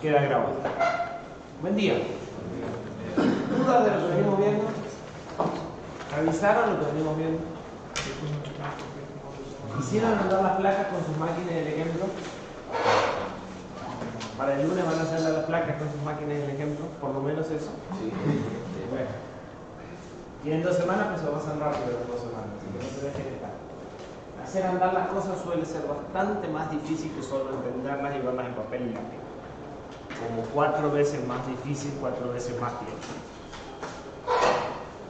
queda grabado. Buen día. ¿Dudas de lo que venimos viendo? ¿Revisaron lo que venimos viendo? ¿Hicieron andar las placas con sus máquinas del ejemplo? Para el lunes van a hacer las placas con sus máquinas del ejemplo, por lo menos eso. Sí. Bueno. Y en 2 semanas pues se va a hacer rápido en 2 semanas, así que no se dejen estar. Hacer andar las cosas suele ser bastante más difícil que solo entenderlas y verlas en papel y lápiz. Como 4 veces más difícil, 4 veces más tiempo.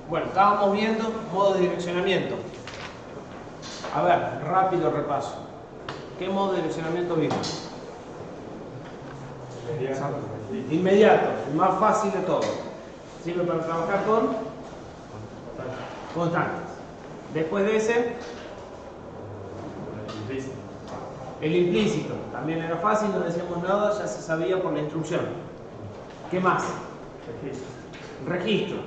Bueno, estábamos viendo modo de direccionamiento. A ver, rápido repaso. ¿Qué modo de direccionamiento vimos? Inmediato, el más fácil de todo. Sirve para trabajar con constantes. Después de ese, el implícito. También era fácil, no decíamos nada, ya se sabía por la instrucción. ¿Qué más? Registro.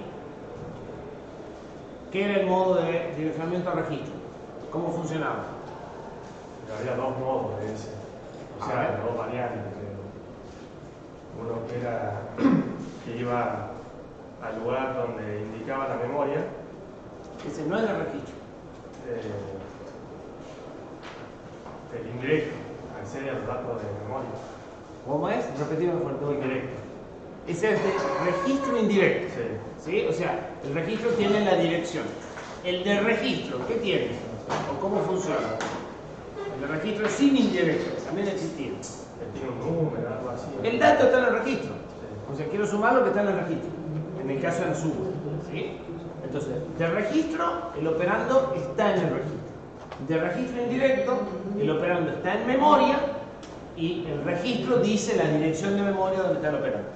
¿Qué era el modo de direccionamiento a registro? ¿Cómo funcionaba? Había 2 modos de ese. O sea, 2 variantes. Uno que era que iba al lugar donde indicaba la memoria. Ese no es el registro. El indirecto, accede a los datos de memoria. ¿Cómo es? Repetimos fuerte. Indirecto. Ese es el registro indirecto. Sí. O sea, el registro tiene la dirección. El de registro, ¿qué tiene? ¿O cómo funciona? El de registro sin indirecto, también existía. Tiene un número, algo así. El dato está en el registro. O sea, quiero sumar lo que está en el registro. En el caso del sumo. ¿Sí? Entonces, de registro, el operando está en el registro. De registro indirecto, el operando está en memoria y el registro dice la dirección de memoria donde está el operando.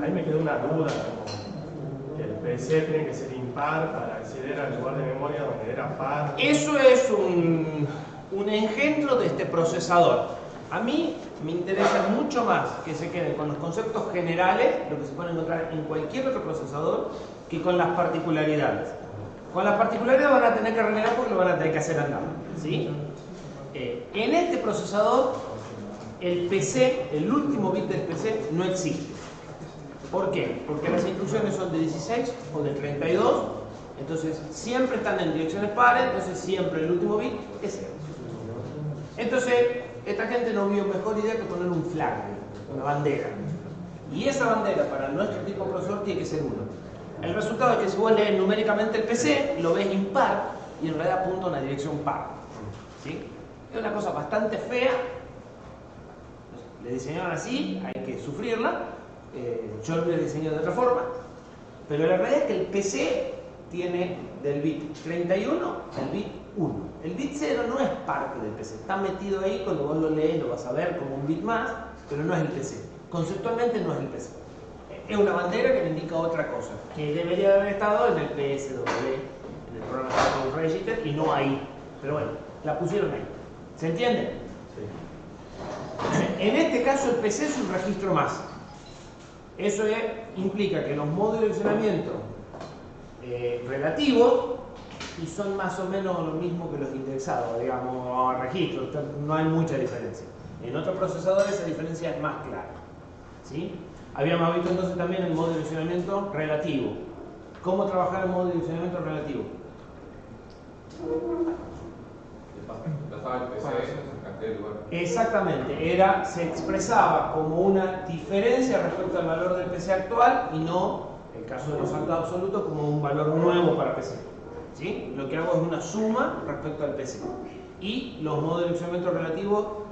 Ahí me quedó una duda, como que el PC tiene que ser impar para acceder al lugar de memoria donde era par. Eso es un engendro de este procesador. A mí me interesa mucho más que se queden con los conceptos generales, lo que se puede encontrar en cualquier otro procesador, que con las particularidades. Con las particularidades van a tener que renegar porque lo van a tener que hacer andar. ¿Sí? En este procesador, el PC, el último bit del PC, no existe. ¿Por qué? Porque las instrucciones son de 16 o de 32, entonces siempre están en direcciones pares, entonces siempre el último bit es 0. Entonces, esta gente no vio mejor idea que poner un flag, una bandera. Y esa bandera para nuestro tipo de procesador tiene que ser 1. El resultado es que si vos lees numéricamente el PC, lo ves impar y en realidad apunta a una dirección par. ¿Sí? Es una cosa bastante fea. Le diseñaron así, hay que sufrirla. Yo lo he diseñado de otra forma. Pero la realidad es que el PC tiene del bit 31 al bit 1. El bit 0 no es parte del PC, está metido ahí, cuando vos lo lees lo vas a ver como un bit más, pero no es el PC. Conceptualmente no es el PC. Es una bandera que le indica otra cosa, que debería haber estado en el PSW, en el programa de Register, y no ahí. Pero bueno, la pusieron ahí. ¿Se entiende? Sí. En este caso el PC es un registro más. Eso implica que los modos de direccionamiento relativos y son más o menos lo mismo que los indexados, digamos, registros, no hay mucha diferencia. En otros procesadores esa diferencia es más clara. ¿Sí? Habíamos visto entonces también el modo de direccionamiento relativo. ¿Cómo trabajar el modo de direccionamiento relativo? Exactamente, se expresaba como una diferencia respecto al valor del PC actual y no, en el caso de los saltos absolutos, como un valor nuevo para PC. ¿Sí? Lo que hago es una suma respecto al PC. Y los modos de direccionamiento relativo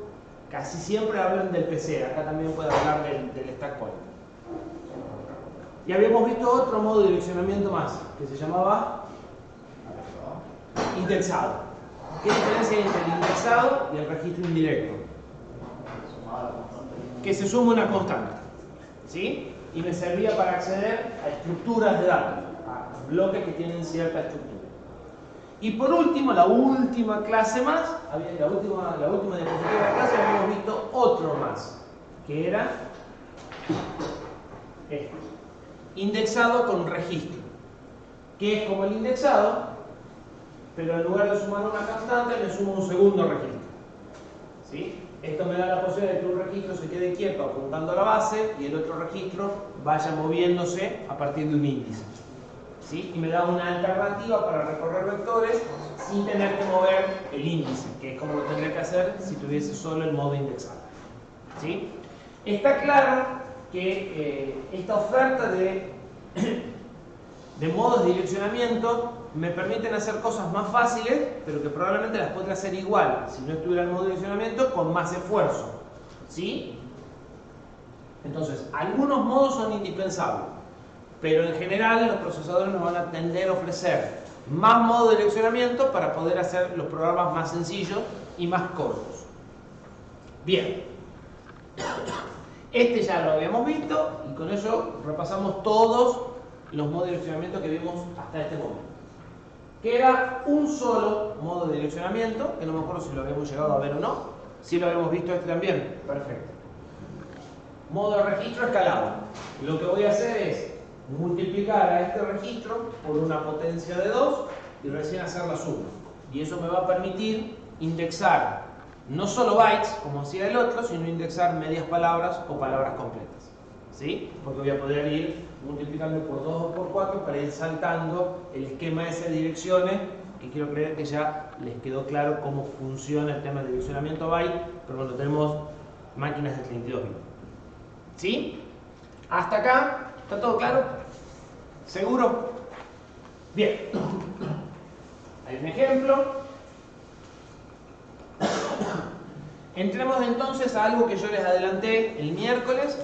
casi siempre hablan del PC, acá también puede hablar del stack point. Y habíamos visto otro modo de direccionamiento más, que se llamaba indexado. ¿Qué diferencia hay entre el indexado y el registro indirecto? Que se suma una constante. ¿Sí? Y me servía para acceder a estructuras de datos, a bloques que tienen cierta estructura. Y por último, la última clase más, la última diapositiva de la clase, habíamos visto otro más, que era este, indexado con registro, que es como el indexado, pero en lugar de sumar una constante, le sumo un segundo registro. ¿Sí? Esto me da la posibilidad de que un registro se quede quieto apuntando a la base y el otro registro vaya moviéndose a partir de un índice. ¿Sí? Y me da una alternativa para recorrer vectores sin tener que mover el índice, que es como lo tendría que hacer si tuviese solo el modo indexado. ¿Sí? Está claro que esta oferta de modos de direccionamiento me permiten hacer cosas más fáciles, pero que probablemente las podría hacer igual si no estuviera el modo de direccionamiento con más esfuerzo. ¿Sí? Entonces, algunos modos son indispensables, pero en general los procesadores nos van a tender a ofrecer más modos de direccionamiento para poder hacer los programas más sencillos y más cortos. Bien. Este ya lo habíamos visto y con eso repasamos todos los modos de direccionamiento que vimos hasta este momento. Queda un solo modo de direccionamiento, que no me acuerdo si lo habíamos llegado a ver o no. Si lo habíamos visto este también. Perfecto. Modo de registro escalado. Lo que voy a hacer es multiplicar a este registro por una potencia de 2 y recién hacer la suma. Y eso me va a permitir indexar no solo bytes, como hacía el otro, sino indexar medias palabras o palabras completas. ¿Sí? Porque voy a poder ir multiplicando por 2 o por 4 para ir saltando el esquema ese de direcciones, que quiero creer que ya les quedó claro cómo funciona el tema de direccionamiento byte, pero bueno, tenemos máquinas de 32 bits. ¿Sí? Hasta acá, ¿está todo claro? ¿Seguro? Bien. Hay un ejemplo. Entremos entonces a algo que yo les adelanté el miércoles,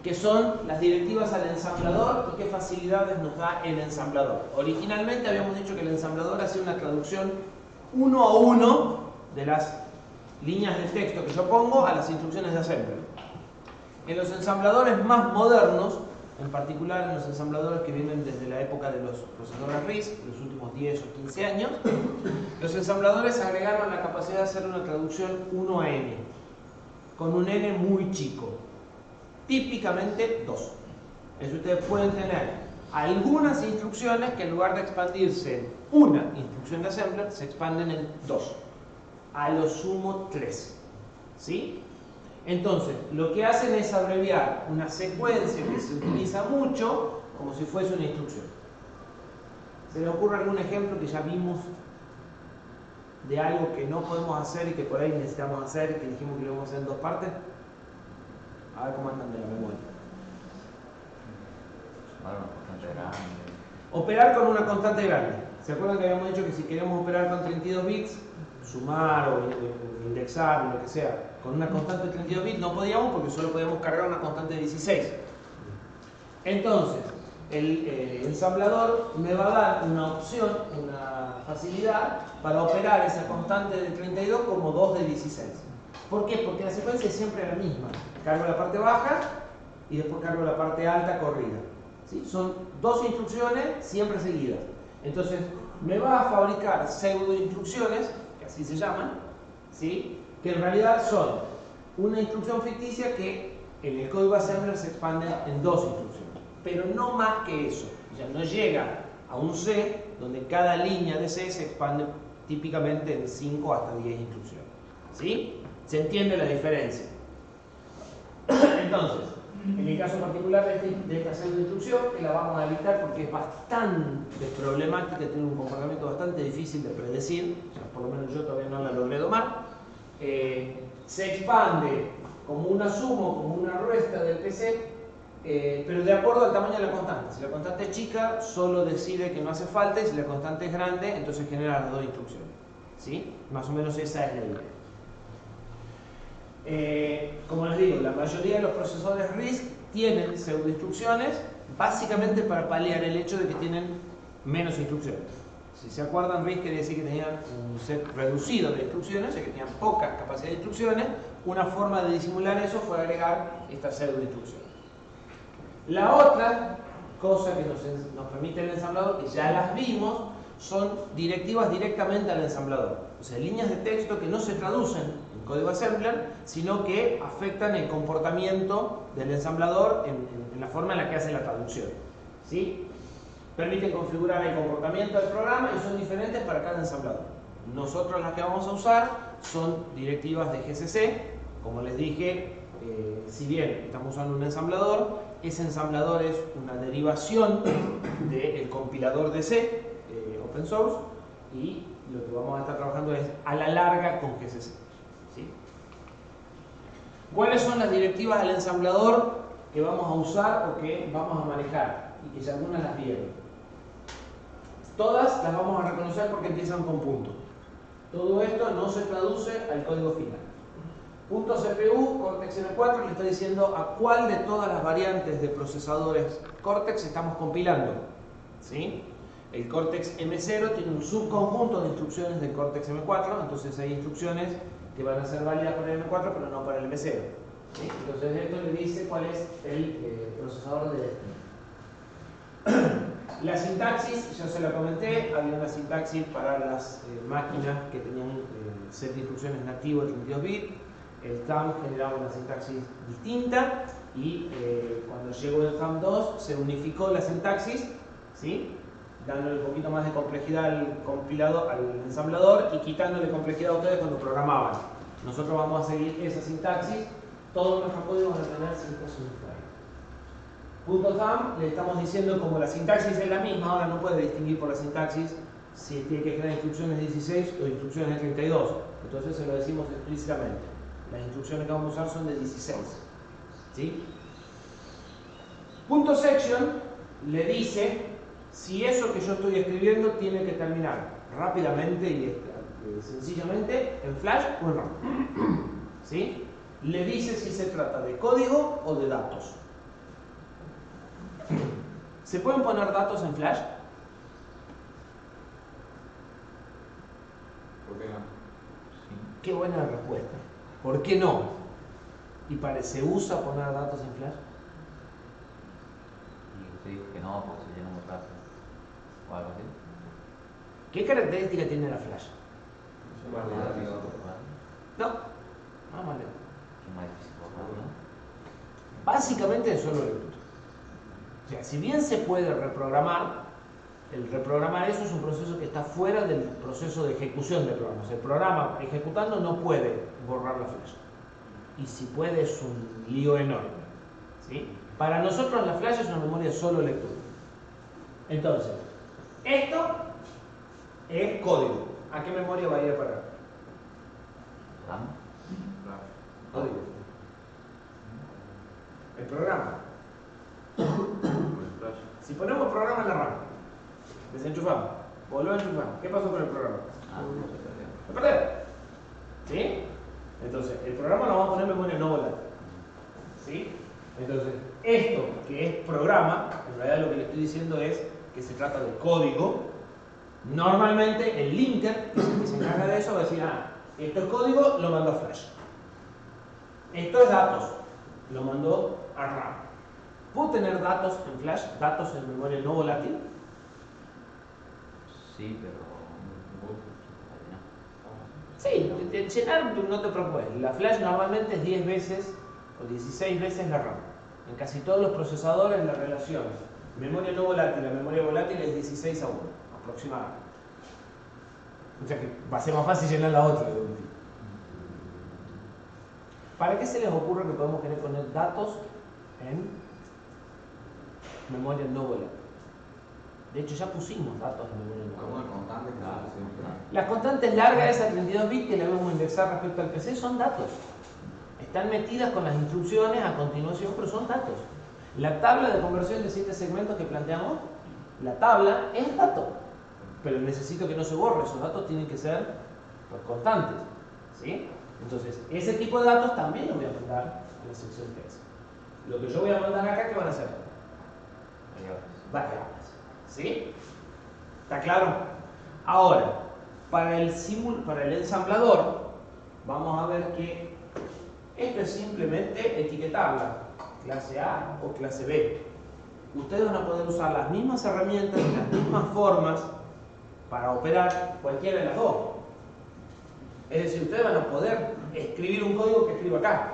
que son las directivas al ensamblador y qué facilidades nos da el ensamblador. Originalmente habíamos dicho que el ensamblador hacía una traducción uno a uno de las líneas de texto que yo pongo a las instrucciones de assembler. En los ensambladores más modernos, en particular en los ensambladores que vienen desde la época de los procesadores RISC, los últimos 10 o 15 años, los ensambladores agregaron la capacidad de hacer una traducción 1 a n, con un n muy chico, típicamente 2. Es ustedes pueden tener algunas instrucciones que en lugar de expandirse en una instrucción de assembler, se expanden en 2, a lo sumo 3. ¿Sí? Entonces, lo que hacen es abreviar una secuencia que se utiliza mucho como si fuese una instrucción. ¿Se les ocurre algún ejemplo que ya vimos de algo que no podemos hacer y que por ahí necesitamos hacer y que dijimos que lo vamos a hacer en 2 partes? A ver cómo andan de la memoria. Operar con una constante grande. ¿Se acuerdan que habíamos dicho que si queremos operar con 32 bits, sumar o indexar o lo que sea, con una constante de 32 bits no podíamos porque solo podíamos cargar una constante de 16. Entonces, el ensamblador me va a dar una opción, una facilidad para operar esa constante de 32 como 2 de 16. ¿Por qué? Porque la secuencia es siempre la misma. Cargo la parte baja y después cargo la parte alta corrida. ¿Sí? Son 2 instrucciones siempre seguidas. Entonces, me va a fabricar pseudo instrucciones, que así se llaman, ¿sí? Que en realidad son una instrucción ficticia que en el código assembler se expande en 2 instrucciones, pero no más que eso. Ya no llega a un C donde cada línea de C se expande típicamente en 5 hasta 10 instrucciones. ¿Sí? ¿Se entiende la diferencia? Entonces, en el caso particular de esta pseudo instrucción, que la vamos a evitar porque es bastante problemática, tiene un comportamiento bastante difícil de predecir, o sea, por lo menos yo todavía no la logré domar. Se expande como una suma o como una resta del PC, pero de acuerdo al tamaño de la constante. Si la constante es chica, solo decide que no hace falta, y si la constante es grande, entonces genera las 2 instrucciones. ¿Sí? Más o menos esa es la idea. Como les digo, la mayoría de los procesadores RISC tienen pseudoinstrucciones básicamente para paliar el hecho de que tienen menos instrucciones. Si se acuerdan, RISC quería decir que tenían un set reducido de instrucciones, o sea que tenían poca capacidad de instrucciones. Una forma de disimular eso fue agregar esta pseudoinstrucción. La otra cosa que nos permite el ensamblador, que ya las vimos, son directivas directamente al ensamblador. O sea, líneas de texto que no se traducen en código assembler, sino que afectan el comportamiento del ensamblador en la forma en la que hace la traducción. ¿Sí? Permiten configurar el comportamiento del programa y son diferentes para cada ensamblador. Nosotros las que vamos a usar son directivas de GCC, Como les dije, si bien estamos usando un ensamblador, ese ensamblador es una derivación del compilador de C, open source, y lo que vamos a estar trabajando es a la larga con GCC. ¿Sí? ¿Cuáles son las directivas del ensamblador que vamos a usar o que vamos a manejar? Y que ya algunas las vieron. Todas las vamos a reconocer porque empiezan con punto. Todo esto no se traduce al código final. Punto CPU, Cortex M4, le está diciendo a cuál de todas las variantes de procesadores Cortex estamos compilando. ¿Sí? El Cortex M0 tiene un subconjunto de instrucciones del Cortex M4, entonces hay instrucciones que van a ser válidas para el M4 pero no para el M0. ¿Sí? Entonces esto le dice cuál es el procesador de destino. La sintaxis, ya se la comenté, había una sintaxis para las máquinas que tenían set de instrucciones nativo de 32 bits. El THUMB generaba una sintaxis distinta y cuando llegó el THUMB 2 se unificó la sintaxis, ¿sí? Dándole un poquito más de complejidad al compilador, al ensamblador y quitándole complejidad a ustedes cuando programaban. Nosotros vamos a seguir esa sintaxis, todos nuestros códigos van a tener 5 unify. Punto .thumb le estamos diciendo como la sintaxis es la misma, ahora no puede distinguir por la sintaxis si tiene que crear instrucciones de 16 o instrucciones de 32. Entonces se lo decimos explícitamente. Las instrucciones que vamos a usar son de 16. ¿Sí? Punto section le dice si eso que yo estoy escribiendo tiene que terminar rápidamente y sencillamente en flash o en RAM. ¿Sí? Le dice si se trata de código o de datos. ¿Se pueden poner datos en flash? ¿Por qué no? Sí. Qué buena respuesta. ¿Por qué no? ¿Y se usa poner datos en flash? Y usted dijo que no, porque se llena muy rápido. O algo así. ¿Qué característica tiene la flash? Es más rápido. No, más lento. Es más difícil borrar, ¿no? Básicamente es solo lectura. O sea, si bien se puede reprogramar, el reprogramar eso es un proceso que está fuera del proceso de ejecución del programa. O sea, el programa ejecutando no puede borrar la flash. Y si puede es un lío enorme. ¿Sí? Para nosotros la flash es una memoria solo lectura. Entonces, esto es código. ¿A qué memoria va a ir a parar? RAM. Código. El programa. Si ponemos programa en la RAM, desenchufamos, volvemos a enchufar, ¿qué pasó con el programa? No se perdió. Se perdió. ¿Sí? Entonces, el programa lo vamos a poner en memoria no volátil. ¿Sí? Entonces, esto que es programa, en realidad lo que le estoy diciendo es que se trata de código. Normalmente el linker, que es el que se encarga de eso, va a decir, esto es código, lo mando a flash. Esto es datos, lo mando a RAM. ¿Puedo tener datos en flash, datos en memoria no volátil? Sí, pero. Sí, llenar no te preocupes. La flash normalmente es 10 veces o 16 veces la RAM. En casi todos los procesadores la relación memoria no volátil a memoria volátil es 16 a 1 aproximadamente. O sea que va a ser más fácil llenar la otra. ¿Para qué se les ocurre que podemos querer poner datos en memoria no volátil? De hecho ya pusimos datos en memoria no volátil. Alguna constante que se siempre. Las constantes largas de esa 32 bits que le vamos a indexar respecto al PC son datos. Están metidas con las instrucciones a continuación, pero son datos. La tabla de conversión de 7 segmentos que planteamos, la tabla es dato. Pero necesito que no se borre, esos datos tienen que ser constantes. ¿Sí? Entonces, ese tipo de datos también los voy a mandar a la sección text. Lo que yo voy a mandar acá, ¿qué van a hacer? Variables. ¿Sí? ¿Está claro? Ahora, para el ensamblador, vamos a ver que esto es simplemente etiquetarla, clase A o clase B. Ustedes van a poder usar las mismas herramientas y las mismas formas para operar cualquiera de las dos. Es decir, ustedes van a poder escribir un código que escribo acá.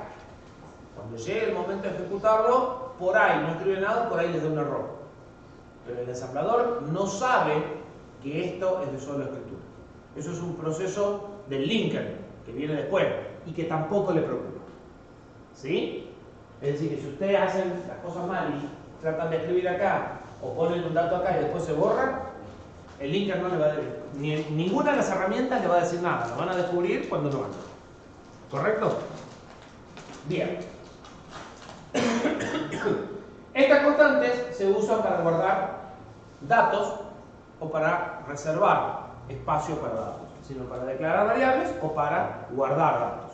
Cuando llegue el momento de ejecutarlo, por ahí no escribe nada, por ahí les da un error. Pero el ensamblador no sabe que esto es de solo escritura. Eso es un proceso del linker que viene después y que tampoco le preocupa. ¿Sí? Es decir, que si ustedes hacen las cosas mal y tratan de escribir acá o ponen un dato acá y después se borran, el linker no le va a decir, ninguna de las herramientas le va a decir nada, lo van a descubrir cuando lo hagan. ¿Correcto? Bien. Estas constantes se usan para guardar datos o para reservar espacio para datos, sino para declarar variables o para guardar datos.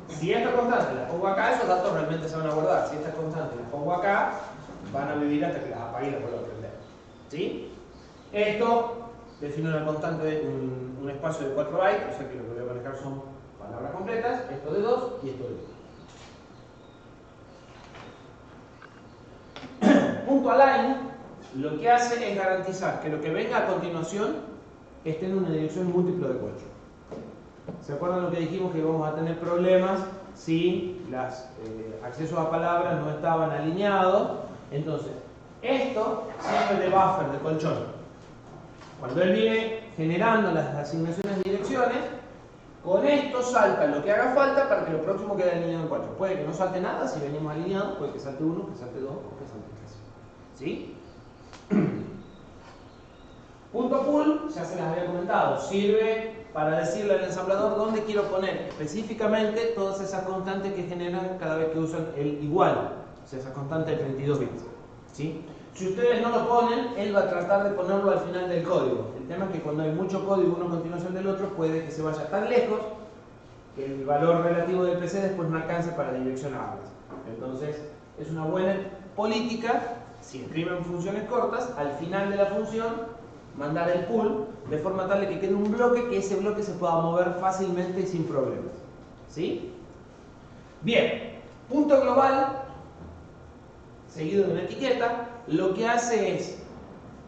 Si esta constante la pongo acá, esos datos realmente se van a guardar. Si esta constante la pongo acá, van a vivir hasta que las apague y las vuelva a prender. ¿Sí? Esto define una constante de un espacio de 4 bytes, o sea que lo que voy a manejar son palabras completas, esto de 2 y esto de 1. Punto align lo que hace es garantizar que lo que venga a continuación esté en una dirección múltiplo de 4. ¿Se acuerdan lo que dijimos? Que íbamos a tener problemas si los accesos a palabras no estaban alineados. Entonces, esto sirve de buffer, de colchón. Cuando él viene generando las asignaciones de direcciones, con esto salta lo que haga falta para que lo próximo quede alineado en 4. Puede que no salte nada si venimos alineados, puede que salte 1, que salte 2 o que salte 3. ¿Sí? Punto pull, ya se las había comentado, sirve para decirle al ensamblador dónde quiero poner específicamente todas esas constantes que generan cada vez que usan el igual, o sea, esa constante de 32 bits. ¿Sí? Si ustedes no lo ponen, él va a tratar de ponerlo al final del código. El tema es que cuando hay mucho código uno a continuación del otro, puede que se vaya tan lejos que el valor relativo del PC después no alcance para direccionarlas. Entonces, es una buena política, si escriben funciones cortas, al final de la función mandar el pull de forma tal de que quede un bloque, que ese bloque se pueda mover fácilmente y sin problemas. ¿Sí? Bien, punto global seguido de una etiqueta, lo que hace es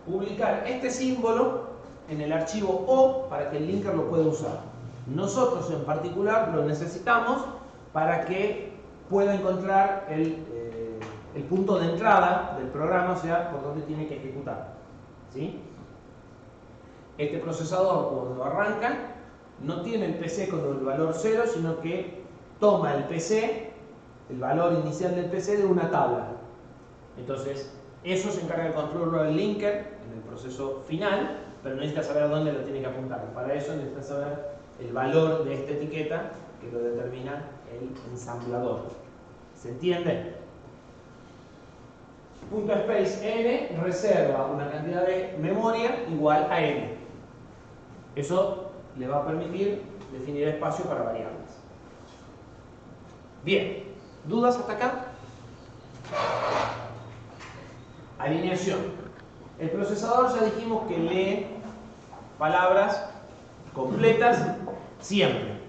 publicar este símbolo en el archivo O para que el linker lo pueda usar. Nosotros en particular lo necesitamos para que pueda encontrar el punto de entrada del programa, o sea, por donde tiene que ejecutar. ¿Sí? Este procesador, cuando arranca, no tiene el PC con el valor 0, sino que toma el PC, el valor inicial del PC, de una tabla. Entonces, eso se encarga de construirlo el linker en el proceso final, pero necesita saber a dónde lo tiene que apuntar. Para eso necesita saber el valor de esta etiqueta que lo determina el ensamblador. ¿Se entiende? Punto space n reserva una cantidad de memoria igual a n. Eso le va a permitir definir espacio para variables. Bien, ¿dudas hasta acá? Alineación. El procesador ya dijimos que lee palabras completas siempre.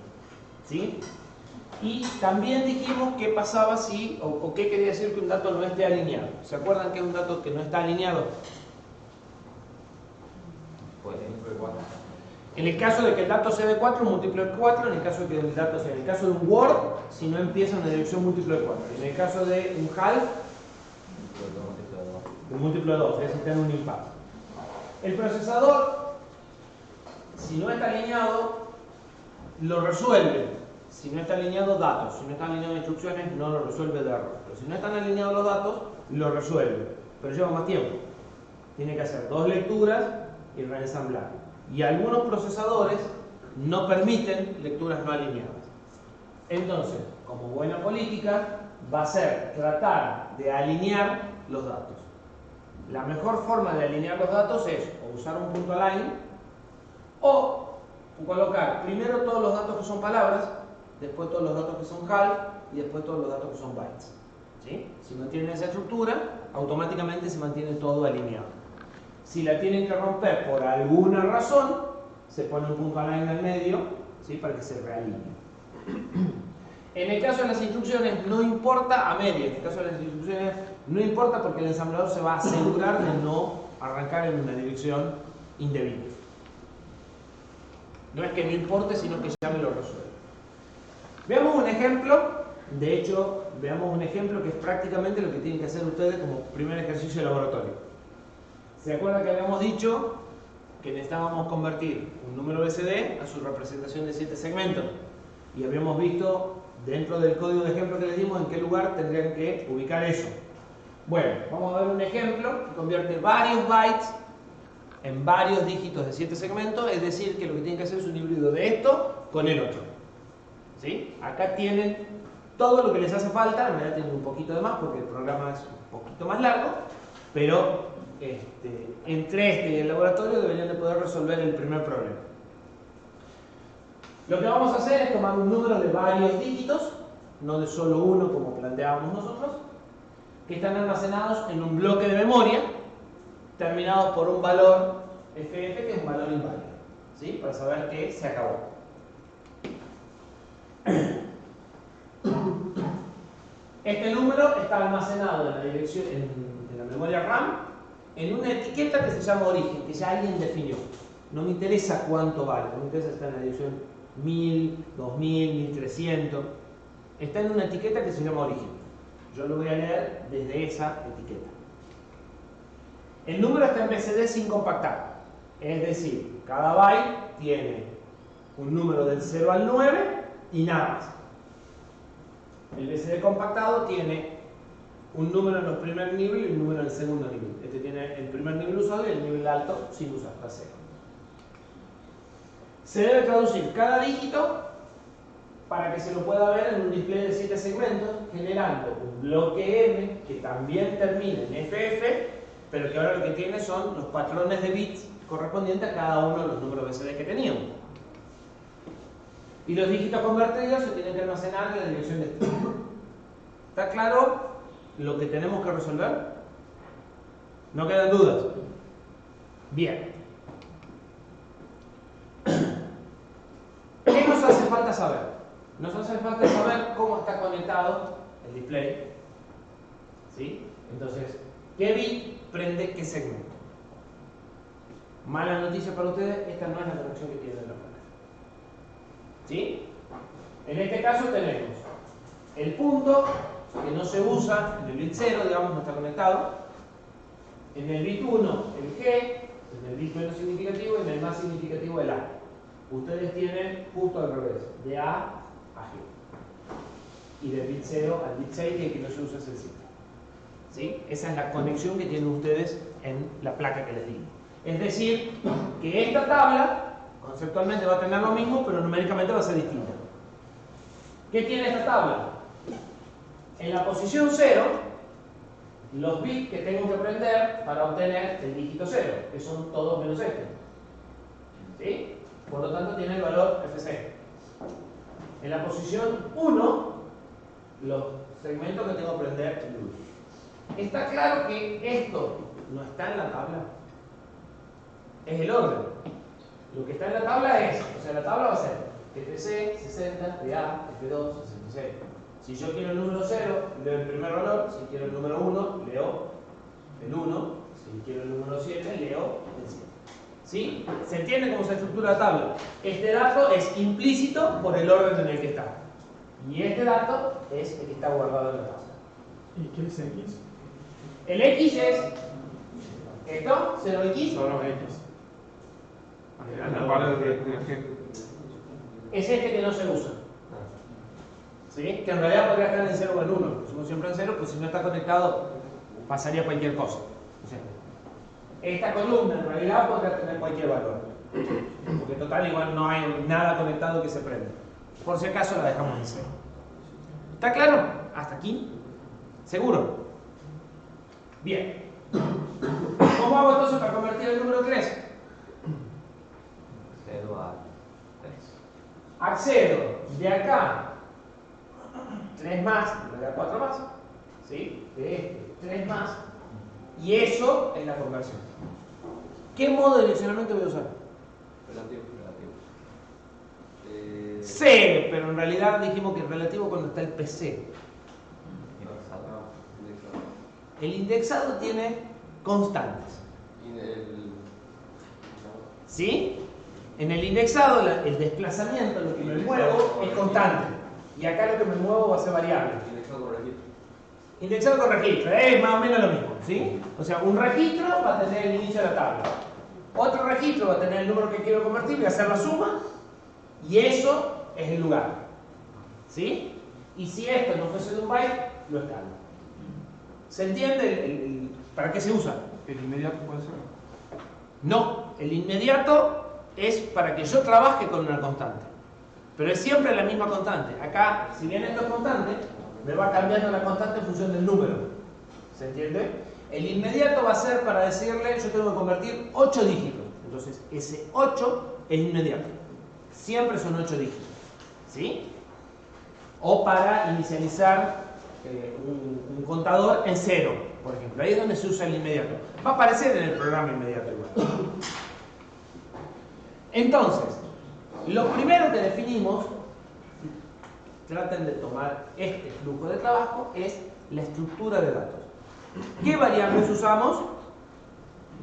¿Sí? Y también dijimos qué pasaba si, o qué quería decir que un dato no esté alineado. ¿Se acuerdan que es un dato que no está alineado? Pues dentro de 4. En el caso de que el dato sea de 4, múltiplo de 4. En el caso de que el dato sea, en el caso de un Word, si no empieza una dirección múltiplo de 4. En el caso de un half, un múltiplo de 2, es decir, tiene un impacto. El procesador, si no está alineado, lo resuelve. Si no está alineado, datos. Si no están alineados instrucciones, no lo resuelve de error. Pero si no están alineados los datos, lo resuelve. Pero lleva más tiempo. Tiene que hacer 2 lecturas y reensamblar. Y algunos procesadores no permiten lecturas no alineadas. Entonces, como buena política, va a ser tratar de alinear los datos. La mejor forma de alinear los datos es o usar un punto align o colocar primero todos los datos que son palabras, después todos los datos que son half y después todos los datos que son bytes. ¿Sí? Si mantienen esa estructura, automáticamente se mantiene todo alineado. Si la tienen que romper por alguna razón, se pone un punto align al medio, ¿sí? Para que se realinee. En el caso de las instrucciones no importa a media, en el caso de las instrucciones no importa porque el ensamblador se va a asegurar de no arrancar en una dirección indebida. No es que no importe, sino que ya me lo resuelve. Veamos un ejemplo, de hecho, veamos un ejemplo que es prácticamente lo que tienen que hacer ustedes como primer ejercicio de laboratorio. ¿Se acuerdan que habíamos dicho que necesitábamos convertir un número BCD a su representación de 7 segmentos? y habíamos visto dentro del código de ejemplo que les dimos en qué lugar tendrían que ubicar eso. Bueno, vamos a ver un ejemplo que convierte varios bytes en varios dígitos de 7 segmentos, es decir, que lo que tienen que hacer es un híbrido de esto con el otro. ¿Sí? Acá tienen todo lo que les hace falta, en realidad tienen un poquito de más porque el programa es un poquito más largo, pero entre este y el laboratorio deberían de poder resolver el primer problema. Lo que vamos a hacer es tomar un número de varios dígitos, no de solo uno como planteábamos nosotros, que están almacenados en un bloque de memoria, terminados por un valor FF, que es un valor inválido, ¿sí? Para saber que se acabó. Este número está almacenado en la dirección, en la memoria RAM, en una etiqueta que se llama origen, que ya alguien definió. No me interesa cuánto vale, no me interesa si está en la dirección 1000, 2000, 1300. Está en una etiqueta que se llama origen. Yo lo voy a leer desde esa etiqueta. El número está en BCD sin compactar. Es decir, cada byte tiene un número del 0 al 9 y nada más. El BCD compactado tiene un número en el primer nivel y un número en el segundo nivel. Este tiene el primer nivel usado y el nivel alto sin usar, está 0. Se debe traducir cada dígito para que se lo pueda ver en un display de 7 segmentos, generando un bloque M que también termina en FF, pero que ahora lo que tiene son los patrones de bits correspondientes a cada uno de los números BCD que teníamos. Y los dígitos convertidos se tienen que almacenar en la dirección de este. ¿Está claro lo que tenemos que resolver? ¿No quedan dudas? Bien. ¿Qué nos hace falta saber? Nos hace falta saber cómo está conectado el display. ¿Sí? Entonces, ¿qué bit prende qué segmento? Mala noticia para ustedes, esta no es la conexión que tienen los canales. ¿Sí? En este caso tenemos el punto que no se usa en el bit 0, digamos, no está conectado. En el bit 1 el G, en el bit menos significativo y en el más significativo el A. Ustedes tienen justo al revés, de A a G. Y del bit 0 al bit 6, y el que no se usa es el 7. ¿Sí? Esa es la conexión que tienen ustedes en la placa que les digo. Es decir, que esta tabla conceptualmente va a tener lo mismo, pero numéricamente va a ser distinta. ¿Qué tiene esta tabla? En la posición 0, los bits que tengo que prender para obtener el dígito 0, que son todos menos este. ¿Sí? Por lo tanto, tiene el valor FC. En la posición 1, los segmentos que tengo que prender luz. Está claro que esto no está en la tabla. Es el orden. Lo que está en la tabla es, o sea, la tabla va a ser FC 60, PA, F2, 66. Si yo quiero el número 0, leo el primer valor. Si quiero el número 1, leo el 1. Si quiero el número 7, leo el 7. ¿Sí? ¿Se entiende cómo se estructura la tabla? Este dato es implícito por el orden en el que está. Y este dato es el que está guardado en la tabla. ¿Y qué es X? El X es esto, 0X. Son los X. Es este que no se usa. ¿Sí? Que en realidad podría estar en 0 o en 1. Lo pusimos siempre en 0, pues si no está conectado pasaría cualquier cosa. O sea, esta columna en realidad podría tener cualquier valor. Porque total igual no hay nada conectado que se prenda. Por si acaso la dejamos en 0. ¿Está claro? ¿Hasta aquí? ¿Seguro? Bien. ¿Cómo hago entonces para convertir el número 3? 0 a 3. Accedo de acá 3 más, en realidad 4 más, ¿sí? De este 3 más, y eso es la conversión. ¿Qué modo de direccionamiento voy a usar? Relativo. C, pero en realidad dijimos que es relativo cuando está el PC. El indexado tiene constantes. ¿Sí? En el indexado el desplazamiento, lo que me muevo, es constante. Y acá lo que me muevo va a ser variable. Indexado con registro, es más o menos lo mismo, ¿sí? O sea, un registro va a tener el inicio de la tabla. Otro registro va a tener el número que quiero convertir, voy a hacer la suma, y eso es el lugar. ¿Sí? Y si esto no fuese de un byte, lo escalo. ¿Se entiende para qué se usa? ¿El inmediato puede ser? No, el inmediato es para que yo trabaje con una constante. Pero es siempre la misma constante. Acá, si bien esto es constante, me va cambiando la constante en función del número. ¿Se entiende? El inmediato va a ser para decirle, yo tengo que convertir 8 dígitos. Entonces, ese 8 es inmediato. Siempre son 8 dígitos. ¿Sí? O para inicializar un contador en 0, por ejemplo. Ahí es donde se usa el inmediato. Va a aparecer en el programa inmediato igual. Entonces, lo primero que definimos, traten de tomar este flujo de trabajo, es la estructura de datos. ¿Qué variables usamos?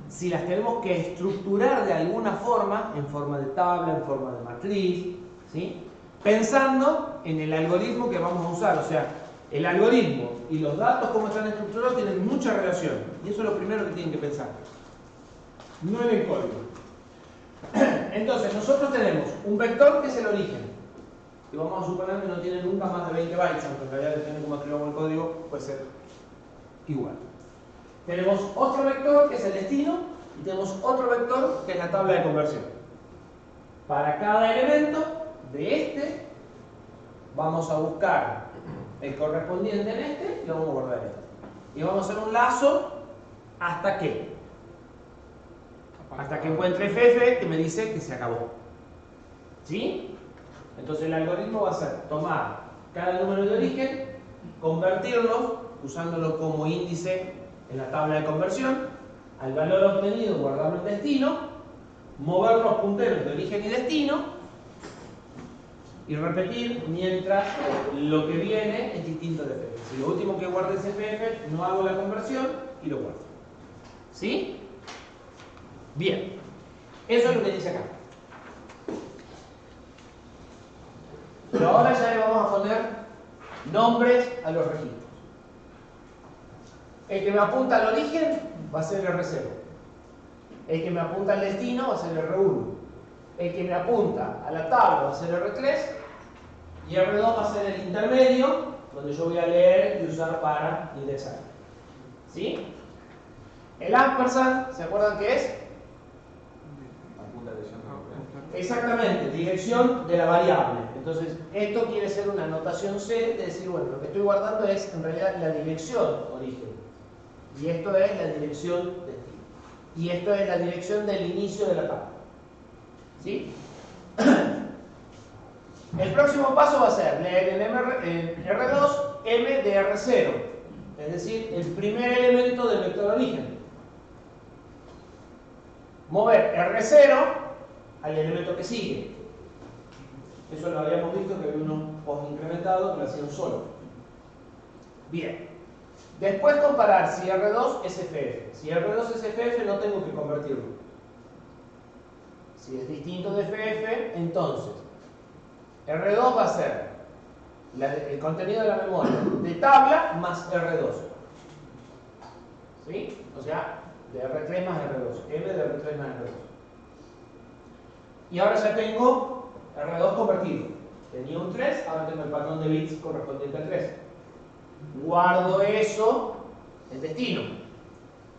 Si las tenemos que estructurar de alguna forma, en forma de tabla, en forma de matriz, ¿sí? Pensando en el algoritmo que vamos a usar. O sea, el algoritmo y los datos como están estructurados tienen mucha relación. Y eso es lo primero que tienen que pensar. No en el código. Entonces, nosotros tenemos un vector que es el origen. Y vamos a suponer que no tiene nunca más de 20 bytes, aunque en realidad depende cómo escribamos el código, puede ser igual. Tenemos otro vector que es el destino y tenemos otro vector que es la tabla de conversión. Para cada elemento de este vamos a buscar el correspondiente en este y lo vamos a guardar en este. Y vamos a hacer un lazo hasta que encuentre FF que me dice que se acabó. ¿Sí? Entonces el algoritmo va a ser tomar cada número de origen, convertirlos usándolo como índice en la tabla de conversión, al valor obtenido guardarlo en destino, mover los punteros de origen y destino y repetir mientras lo que viene es distinto de FF. Si lo último que guarde es FF, no hago la conversión y lo guardo. ¿Sí? Bien. Eso es lo que dice acá. Pero ahora ya le vamos a poner nombres a los registros. El que me apunta al origen va a ser el R0. El que me apunta al destino va a ser el R1. El que me apunta a la tabla va a ser el R3. Y R2 va a ser el intermedio, donde yo voy a leer y usar para indexar. ¿Sí? El ampersand, ¿se acuerdan qué es? Exactamente, dirección de la variable. Entonces, esto quiere ser una notación C de decir, bueno, lo que estoy guardando es en realidad la dirección origen. Y esto es la dirección destino. Y esto es la dirección del inicio de la tabla. ¿Sí? El próximo paso va a ser leer en R2 M de R0. Es decir, el primer elemento del vector origen. Mover R0 al elemento que sigue. Eso lo habíamos visto que había uno post-incrementado que lo hacían solo. Bien. Después comparar si R2 es FF. Si R2 es FF no tengo que convertirlo. Si es distinto de FF, entonces R2 va a ser el contenido de la memoria de tabla más R2. ¿Sí? O sea, de R3 más R2. M de R3 más R2. Y ahora ya tengo R2 convertido. Tenía un 3, ahora tengo el patrón de bits correspondiente al 3. Guardo eso en destino.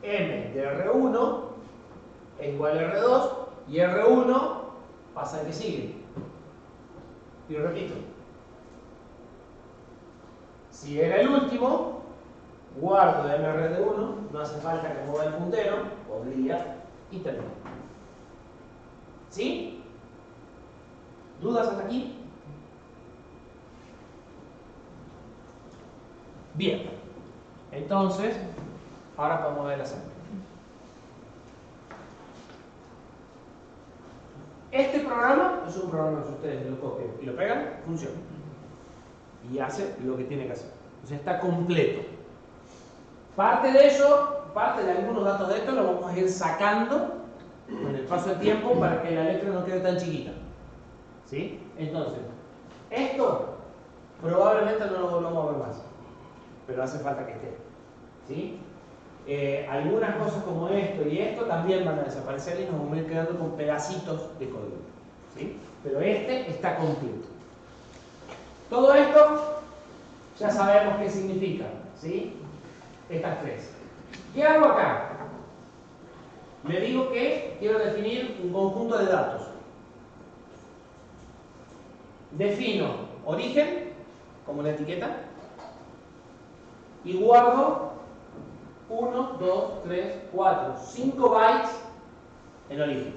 M de R1 es igual a R2 y R1 pasa al que sigue. Y repito. Si era el último, guardo MR de 1, no hace falta que mueva el puntero, podría, y termino. ¿Sí? ¿Dudas hasta aquí? Bien. Entonces, ahora podemos ver la sala. Este programa es un programa que ustedes lo copian y lo pegan, funciona. Y hace lo que tiene que hacer. O sea, está completo. Parte de eso, parte de algunos datos de esto, lo vamos a ir sacando con el paso del tiempo para que la letra no quede tan chiquita. ¿Sí? Entonces, esto probablemente no lo volvamos a ver más, pero hace falta que esté. ¿Sí? Algunas cosas como esto y esto también van a desaparecer y nos vamos a ir quedando con pedacitos de código. ¿Sí? Pero este está completo. Todo esto ya sabemos qué significa, ¿sí? Estas tres. ¿Qué hago acá? Le digo que quiero definir un conjunto de datos. Defino origen, como la etiqueta, y guardo 1, 2, 3, 4, 5 bytes en origen.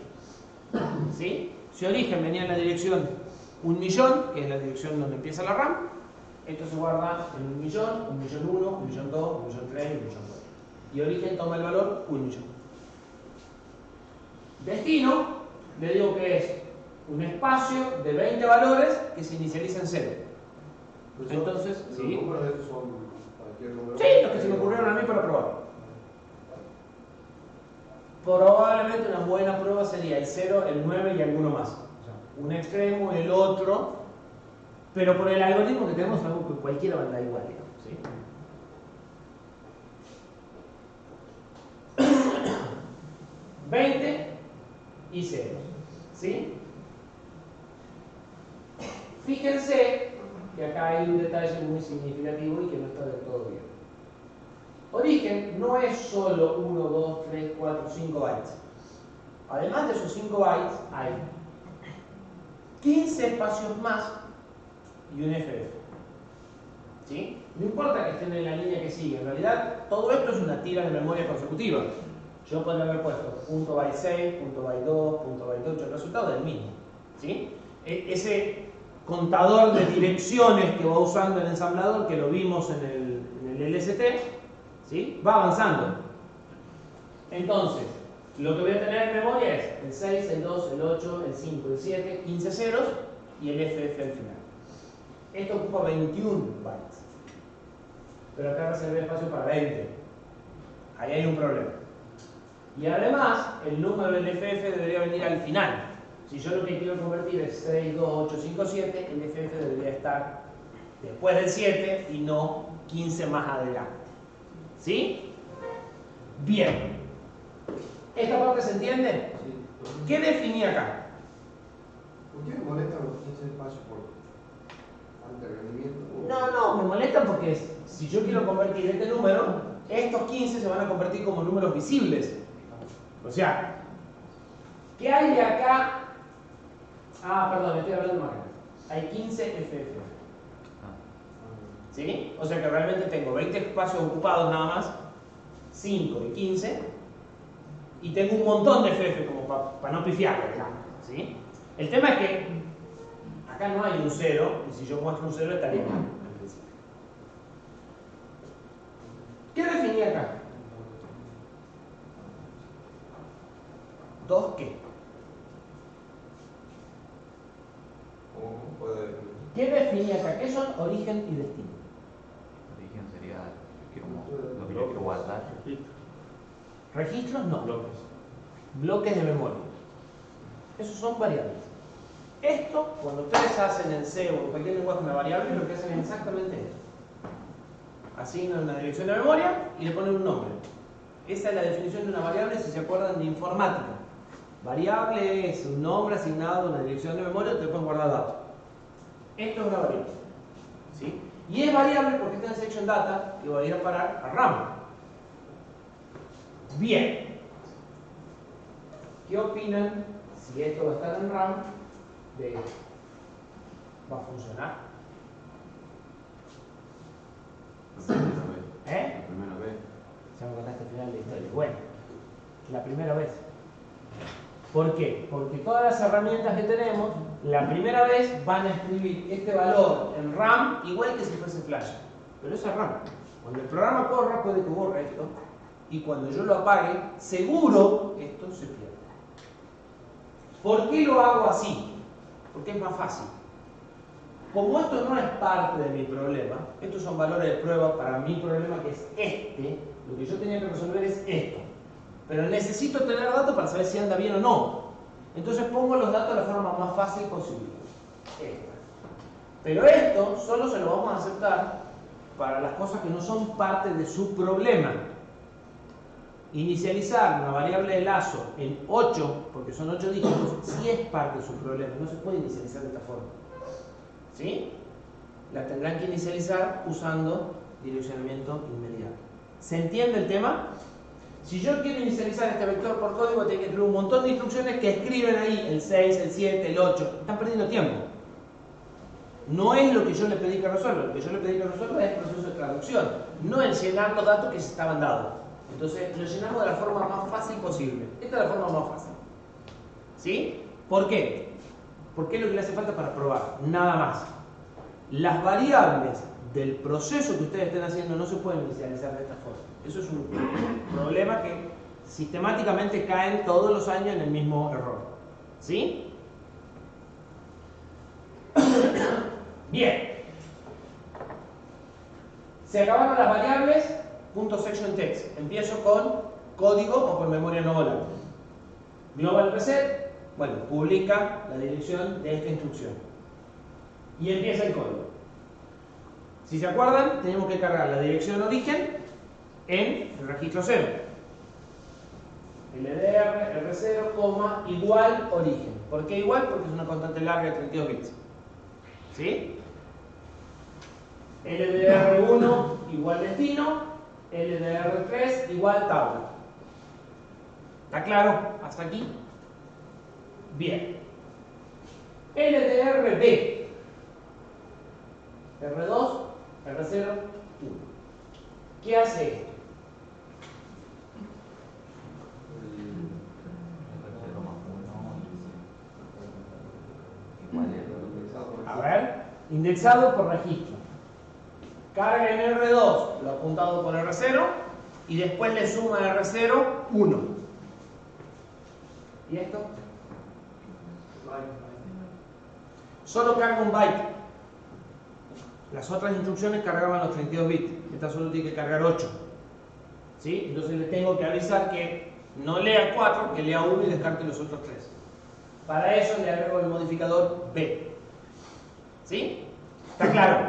¿Sí? Si origen venía en la dirección 1.000.000, que es la dirección donde empieza la RAM, esto se guarda en 1.000.000, 1.000.001, 1.000.002, 1.003, 1.004. Y origen toma el valor 1.000.000. Destino, le digo que es un espacio de 20 valores que se inicializa en 0. Entonces, ¿los ¿sí? números de estos son cualquier número? Sí, los que se me ocurrieron a mí para probar. Probablemente una buena prueba sería el 0, el 9 y alguno más. O sea, un extremo, el otro, pero por el algoritmo que tenemos sabemos que cualquiera va a andar igual, ¿sí? $20 y 0, ¿sí? Fíjense que acá hay un detalle muy significativo y que no está del todo bien. Origen no es solo 1, 2, 3, 4, 5 bytes. Además de esos 5 bytes, hay 15 espacios más y un FF. ¿Sí? No importa que estén en la línea que sigue, en realidad todo esto es una tira de memoria consecutiva. Yo podría haber puesto punto byte 6, punto byte 2, punto byte 8, el resultado es el mismo. ¿Sí? Ese contador de direcciones que va usando el ensamblador, que lo vimos en el LST, ¿sí? Va avanzando. Entonces, lo que voy a tener en memoria es el 6, el 2, el 8, el 5, el 7, 15 ceros y el FF al final. Esto ocupa 21 bytes. Pero acá reservé espacio para 20. Ahí hay un problema. Y además, el número del FF debería venir al final. Si yo lo que quiero convertir es 6, 2, 8, 5, 7, el FF debería estar después del 7 y no 15 más adelante. ¿Sí? Bien. ¿Esta parte se entiende? Sí. ¿Qué definí acá? ¿Por qué me molestan los 15 espacios por ante rendimiento? No, me molestan porque si yo quiero convertir este número, estos 15 se van a convertir como números visibles. O sea, ¿qué hay de acá? Ah, perdón, estoy hablando de máquinas. Hay 15 FF. ¿Sí? O sea que realmente tengo 20 espacios ocupados nada más, 5 de 15, y tengo un montón de FF como para no pifiarlo, ¿sí? El tema es que acá no hay un 0, y si yo muestro un 0 estaría mal. ¿Qué definí acá? ¿Dos qué? ¿Cómo puede...? ¿Qué definí acá? ¿Qué son origen y destino? Origen sería lo que yo quiero guardar. Registros no. Bloques. Bloques de memoria. Esos son variables. Esto, cuando ustedes hacen en C o en cualquier lenguaje una variable, lo que hacen es exactamente esto. Asignan una dirección de memoria y le ponen un nombre. Esa es la definición de una variable si se acuerdan de informática. Variable es un nombre asignado a una dirección de memoria donde te pueden guardar datos. Esto es una variable. ¿Sí? Y es variable porque está en section data que va a ir a parar a RAM. Bien. ¿Qué opinan si esto va a estar en RAM de esto? ¿Va a funcionar? La primera vez. ¿Eh? La primera vez. Ya me contaste el final de la historia. Bueno, la primera vez. ¿Por qué? Porque todas las herramientas que tenemos, la primera vez van a escribir este valor en RAM igual que si fuese Flash. Pero eso es RAM. Cuando el programa corra, puede que borre esto. Y cuando yo lo apague, seguro esto se pierde. ¿Por qué lo hago así? Porque es más fácil. Como esto no es parte de mi problema, estos son valores de prueba para mi problema que es este, lo que yo tenía que resolver es esto. Pero necesito tener datos para saber si anda bien o no. Entonces pongo los datos de la forma más fácil posible. Esta. Pero esto solo se lo vamos a aceptar para las cosas que no son parte de su problema. Inicializar una variable de lazo en 8, porque son 8 dígitos, sí es parte de su problema. No se puede inicializar de esta forma. ¿Sí? las tendrán que inicializar usando direccionamiento inmediato. ¿Se entiende el tema? Si yo quiero inicializar este vector por código, tengo que escribir un montón de instrucciones que escriben ahí el 6, el 7, el 8. Están perdiendo tiempo. No es lo que yo le pedí que resuelva. Lo que yo le pedí que resuelva es el proceso de traducción, no el llenar los datos que se estaban dados. Entonces lo llenamos de la forma más fácil posible. Esta es la forma más fácil. ¿Sí? ¿Por qué? Porque es lo que le hace falta para probar. Nada más. Las variables del proceso que ustedes estén haciendo no se pueden inicializar de esta forma. Eso es un problema que sistemáticamente caen todos los años en el mismo error. ¿Sí? Bien. Se acabaron las variables. .section text. Empiezo con código o con memoria no volante. Global reset. Bueno, publica la dirección de esta instrucción. Y empieza el código. Si se acuerdan, tenemos que cargar la dirección origen en el registro 0. LDR, R0, igual origen. ¿Por qué igual? Porque es una constante larga de 32 bits. ¿Sí? LDR1 igual destino, LDR3 igual tabla. ¿Está claro? ¿Hasta aquí? Bien. LDRB. R2, R0, 1. ¿Qué hace esto? A ver, indexado por registro. Carga en R2 lo apuntado por R0 y después le suma a R0 1. ¿Y esto? Solo carga un byte. Las otras instrucciones cargaban los 32 bits. Esta solo tiene que cargar 8. ¿Sí? Entonces le tengo que avisar que no lea 4, que lea 1 y descarte los otros 3. Para eso le agrego el modificador B. ¿Sí? ¿Está claro?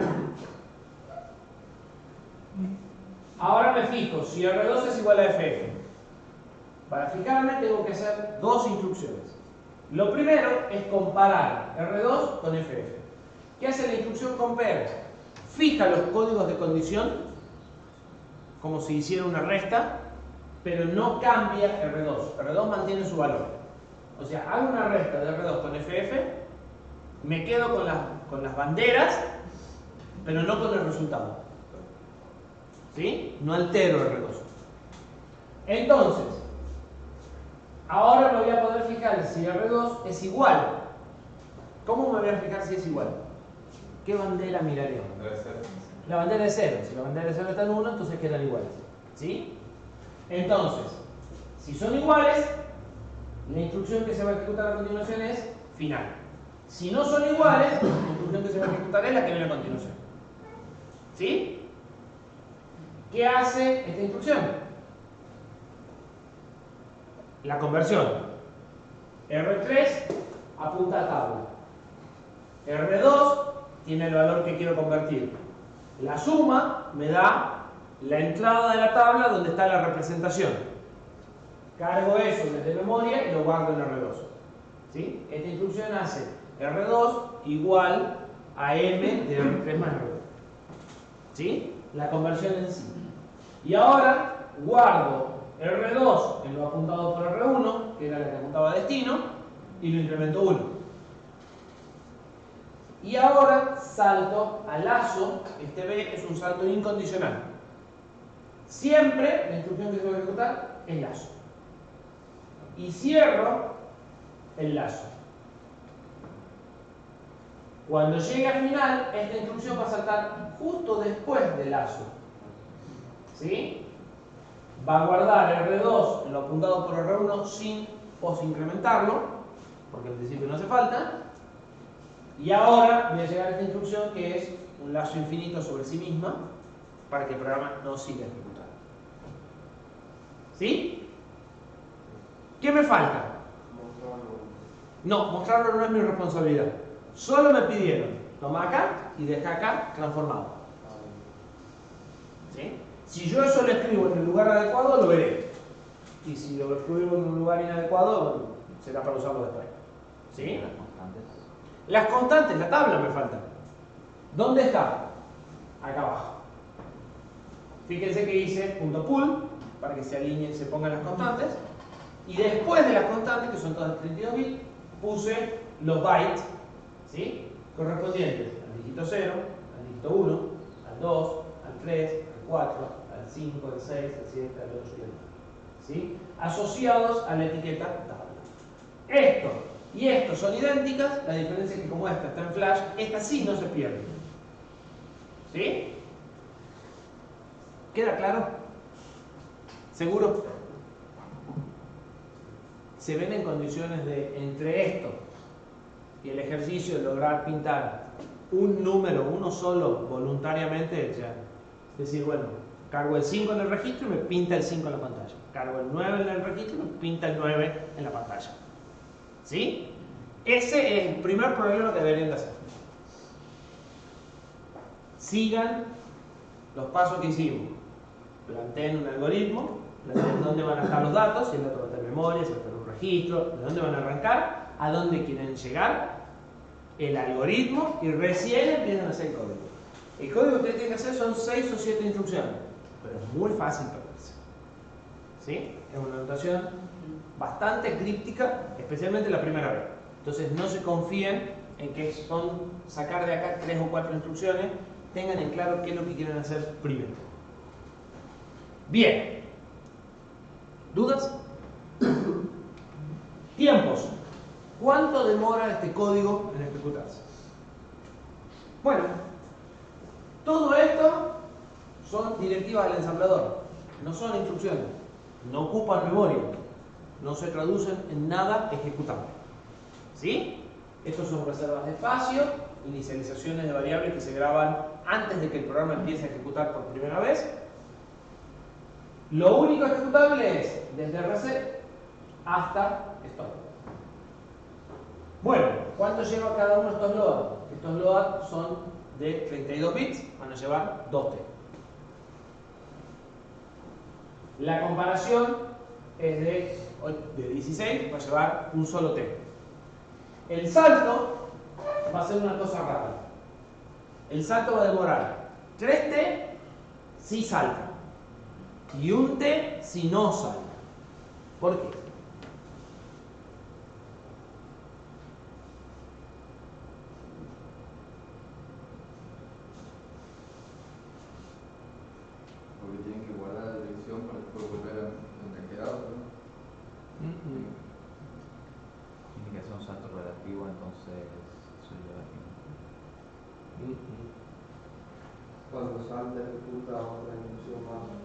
Ahora me fijo, si R2 es igual a FF. Para fijarme tengo que hacer dos instrucciones. Lo primero es comparar R2 con FF. ¿Qué hace la instrucción compare? Fija los códigos de condición como si hiciera una resta, pero no cambia R2. R2 mantiene su valor. O sea, hago una resta de R2 con FF, me quedo con las banderas, pero no con el resultado. ¿Sí? No altero R2. Entonces, ahora me voy a poder fijar si R2 es igual. ¿Cómo me voy a fijar si es igual? ¿Qué bandera miraré? La bandera de 0. Si la bandera de 0 está en 1, entonces quedan iguales. ¿Sí? Entonces, si son iguales, la instrucción que se va a ejecutar a continuación es final. Si no son iguales, la instrucción que se va a ejecutar es la que viene a continuación. ¿Sí? ¿Qué hace esta instrucción? La conversión. R3 apunta a tabla. R2 tiene el valor que quiero convertir. La suma me da la entrada de la tabla donde está la representación. Cargo eso desde memoria y lo guardo en R2. ¿Sí? Esta instrucción hace R2 igual a M de R3 más R2. ¿Sí? La conversión en sí. Y ahora guardo R2 en lo apuntado por R1, que era la que apuntaba a destino, y lo incremento 1. Y ahora salto al lazo. Este B es un salto incondicional. Siempre la instrucción que se va a ejecutar es lazo. Y cierro el lazo. Cuando llegue al final, esta instrucción va a saltar justo después del lazo. ¿Sí? Va a guardar R2 en lo apuntado por R1 sin posincrementarlo, porque al principio no hace falta. Y ahora voy a llegar a esta instrucción que es un lazo infinito sobre sí misma para que el programa no siga ejecutando. ¿Sí? ¿Qué me falta? No, mostrarlo no es mi responsabilidad. Solo me pidieron, toma acá y deja acá transformado. ¿Sí? Si yo eso lo escribo en el lugar adecuado, lo veré. Y si lo escribo en un lugar inadecuado, será para usarlo después. ¿Sí? Las constantes, la tabla me falta. ¿Dónde está? Acá abajo. Fíjense que hice punto pull para que se alineen, se pongan las constantes. Y después de las constantes, que son todas 32 bits, puse los bytes, ¿sí?, correspondientes al dígito 0, al dígito 1, al 2, al 3, al 4, al 5, al 6, al 7, al 8 y al 9. ¿Sí? Asociados a la etiqueta tabla. Esto y esto son idénticas, la diferencia es que como esta está en flash, esta sí no se pierde. ¿Sí? ¿Queda claro? ¿Seguro? Se ven en condiciones de, entre esto y el ejercicio de lograr pintar un número, uno solo, voluntariamente, ya. Es decir, bueno, cargo el 5 en el registro y me pinta el 5 en la pantalla. Cargo el 9 en el registro y me pinta el 9 en la pantalla. ¿Sí? Ese es el primer problema que deberían de hacer. Sigan los pasos que hicimos. Planteen un algoritmo, planteen dónde van a estar los datos, si el dato va a estar en memoria, si va a estar en un registro, de dónde van a arrancar, a dónde quieren llegar, el algoritmo, y recién empiezan a hacer el código. El código que ustedes tienen que hacer son 6 o 7 instrucciones, pero es muy fácil perderse. ¿Sí? Es una notación bastante críptica, especialmente la primera vez. Entonces no se confíen en que son sacar de acá 3 o 4 instrucciones, tengan en claro qué es lo que quieren hacer primero. Bien. ¿Dudas? Tiempos. ¿Cuánto demora este código en ejecutarse? Bueno, todo esto son directivas del ensamblador, no son instrucciones, no ocupan memoria, no se traducen en nada ejecutable. ¿Sí? Estos son reservas de espacio, inicializaciones de variables que se graban antes de que el programa empiece a ejecutar por primera vez. Lo único ejecutable es desde reset hasta stop. Bueno, ¿cuánto lleva cada uno de estos load? Estos load son de 32 bits, van a llevar 2T. La comparación es de 16, va a llevar un solo T. El salto va a ser una cosa rara. El salto va a demorar 3T si salta y un T si no salta. ¿Por qué? Porque tienen que guardar la dirección para después volver a donde ha quedado, ¿no? Tiene que hacer un salto relativo, entonces eso lleva tiempo. Cuando salta ejecuta otra instrucción más,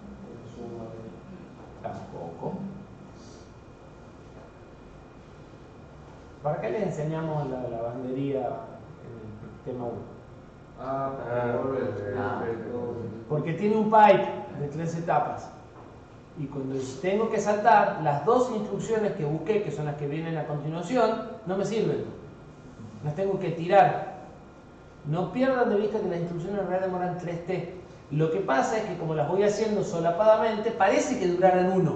suma de... Tampoco. ¿Para qué le enseñamos la lavandería en el tema 1? Porque tiene un pipe de 3 etapas. Y cuando tengo que saltar, las 2 instrucciones que busqué, que son las que vienen a continuación, no me sirven. Las tengo que tirar. No pierdan de vista que las instrucciones en realidad demoran 3T. Lo que pasa es que como las voy haciendo solapadamente, parece que duraran 1.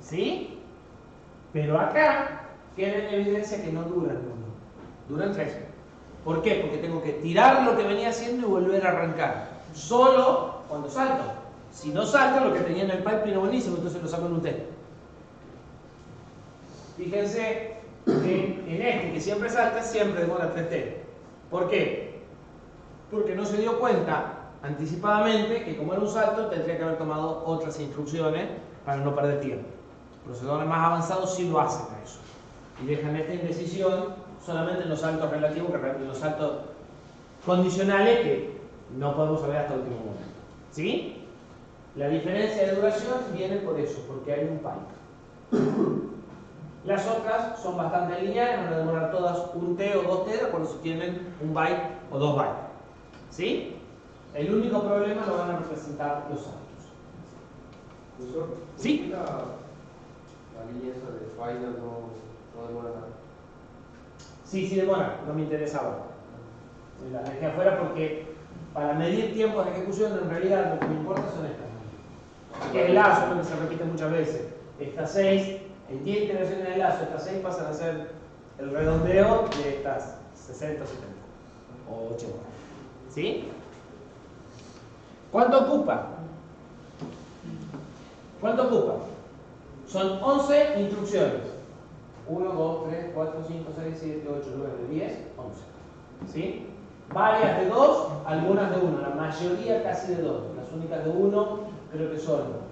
¿Sí? Pero acá queda en evidencia que no duran 1. Duran 3. ¿Por qué? Porque tengo que tirar lo que venía haciendo y volver a arrancar. Solo cuando salto. Si no salto, lo que tenía en el pipe no es buenísimo, entonces lo saco en un T. Fíjense que en este que siempre salta, siempre demora 3T. ¿Por qué? Porque no se dio cuenta anticipadamente que como era un salto, tendría que haber tomado otras instrucciones para no perder tiempo. Los procesadores más avanzados sí lo hacen a eso. Y dejan esta indecisión solamente en los saltos relativos, en los saltos condicionales que no podemos saber hasta el último momento. ¿Sí? La diferencia de duración viene por eso, porque hay un pipe. Las otras son bastante lineales, van a demorar todas un T o 2T, de acuerdo si tienen un byte o 2 bytes. ¿Sí? El único problema lo van a representar los saltos. Profesor, ¿Sí? La línea esa de final no demora nada. Sí, sí demora, no me interesa ahora. La dejé afuera porque para medir tiempos de ejecución en realidad lo que me importa son estas. Que el lazo, lo que se repite muchas veces. Estas 6, en 10 iteraciones de lazo, estas 6 pasan a ser el redondeo de estas 60 o 70 o 80. ¿Sí? ¿Cuánto ocupa? ¿Cuánto ocupa? Son 11 instrucciones. 1, 2, 3, 4, 5, 6, 7, 8, 9, 10, 11. ¿Sí? Varias de 2, algunas de 1. La mayoría casi de 2. Las únicas de 1 creo que son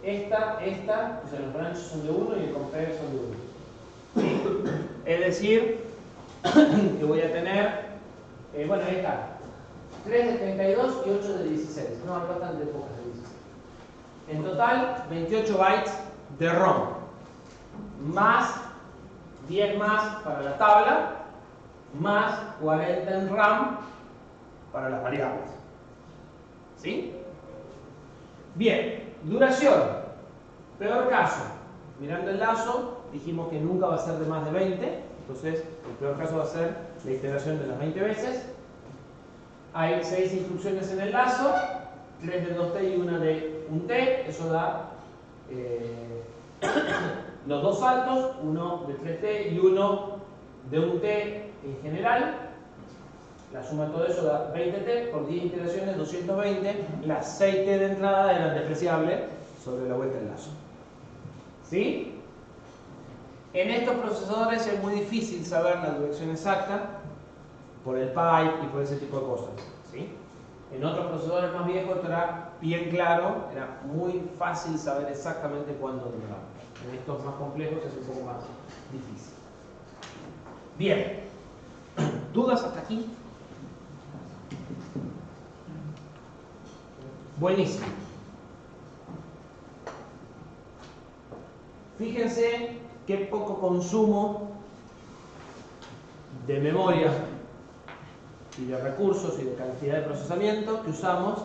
esta, o sea, los branches son de 1 y el compare son de 1. ¿Sí? Es decir, que voy a tener, bueno, ahí está, 3 de 32 y 8 de 16. No, hay bastante pocas de 16. En total, 28 bytes de ROM. Más 10 más para la tabla, más 40 en RAM para las variables. ¿Sí? Bien, duración. Peor caso. Mirando el lazo, dijimos que nunca va a ser de más de 20. Entonces, el peor caso va a ser la iteración de las 20 veces. Hay 6 instrucciones en el lazo, 3 de 2T y 1 de 1T. Eso da los dos saltos, uno de 3T y uno de 1T en general. La suma de todo eso da 20T, por 10 iteraciones 220. Las 6T de entrada eran despreciables sobre la vuelta del lazo. ¿Sí? En estos procesadores es muy difícil saber la duración exacta por el pipe y por ese tipo de cosas. ¿Sí? En otros procesadores más viejos esto era bien claro, era muy fácil saber exactamente cuándo duraba. En estos más complejos es un poco más difícil. Bien. ¿Dudas hasta aquí? Buenísimo. Fíjense qué poco consumo de memoria y de recursos y de cantidad de procesamiento que usamos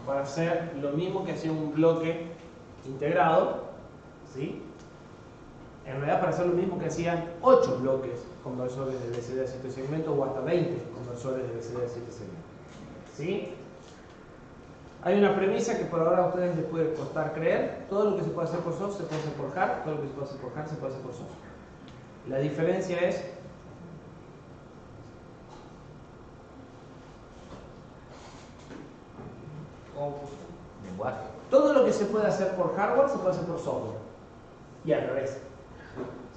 para hacer lo mismo que hacía un bloque integrado, ¿sí? En realidad para hacer lo mismo que hacían 8 bloques conversores de BCD a 7 segmentos o hasta 20 conversores de BCD a 7 segmentos. ¿Sí? Hay una premisa que por ahora a ustedes les puede costar creer. Todo lo que se puede hacer por soft se puede hacer por hard, todo lo que se puede hacer por hard se puede hacer por soft. La diferencia es Lenguaje. todo lo que se puede hacer por hardware se puede hacer por software. Y al revés.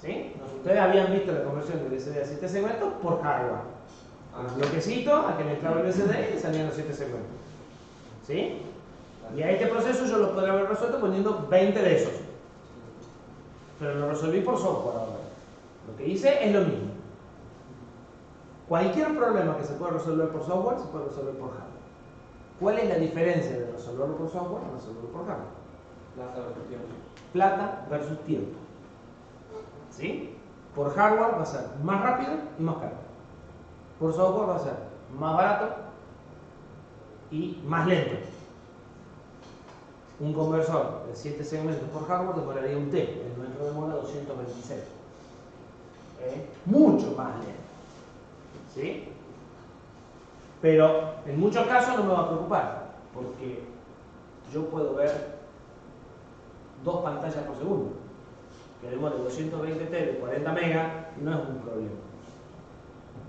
¿Sí? Ustedes habían visto la conversión de BCD a 7 segmentos por hardware. Un bloquecito a que le entraba el BCD y salían los 7 segmentos. ¿Sí? Y a este proceso yo lo podría haber resuelto poniendo 20 de esos. Pero lo resolví por software ahora. Lo que hice es lo mismo. Cualquier problema que se pueda resolver por software se puede resolver por hardware. ¿Cuál es la diferencia de resolverlo por software y resolverlo por hardware? Plata versus tiempo. Plata versus tiempo. ¿Sí? Por hardware va a ser más rápido y más caro. Por software va a ser más barato y más lento. Un conversor de 7 segmentos por hardware demoraría un T, el nuestro demora 226. Mucho más lento. ¿Sí? Pero en muchos casos no me va a preocupar, porque yo puedo ver 2 pantallas por segundo. Que demore 220T de 40 megas no es un problema.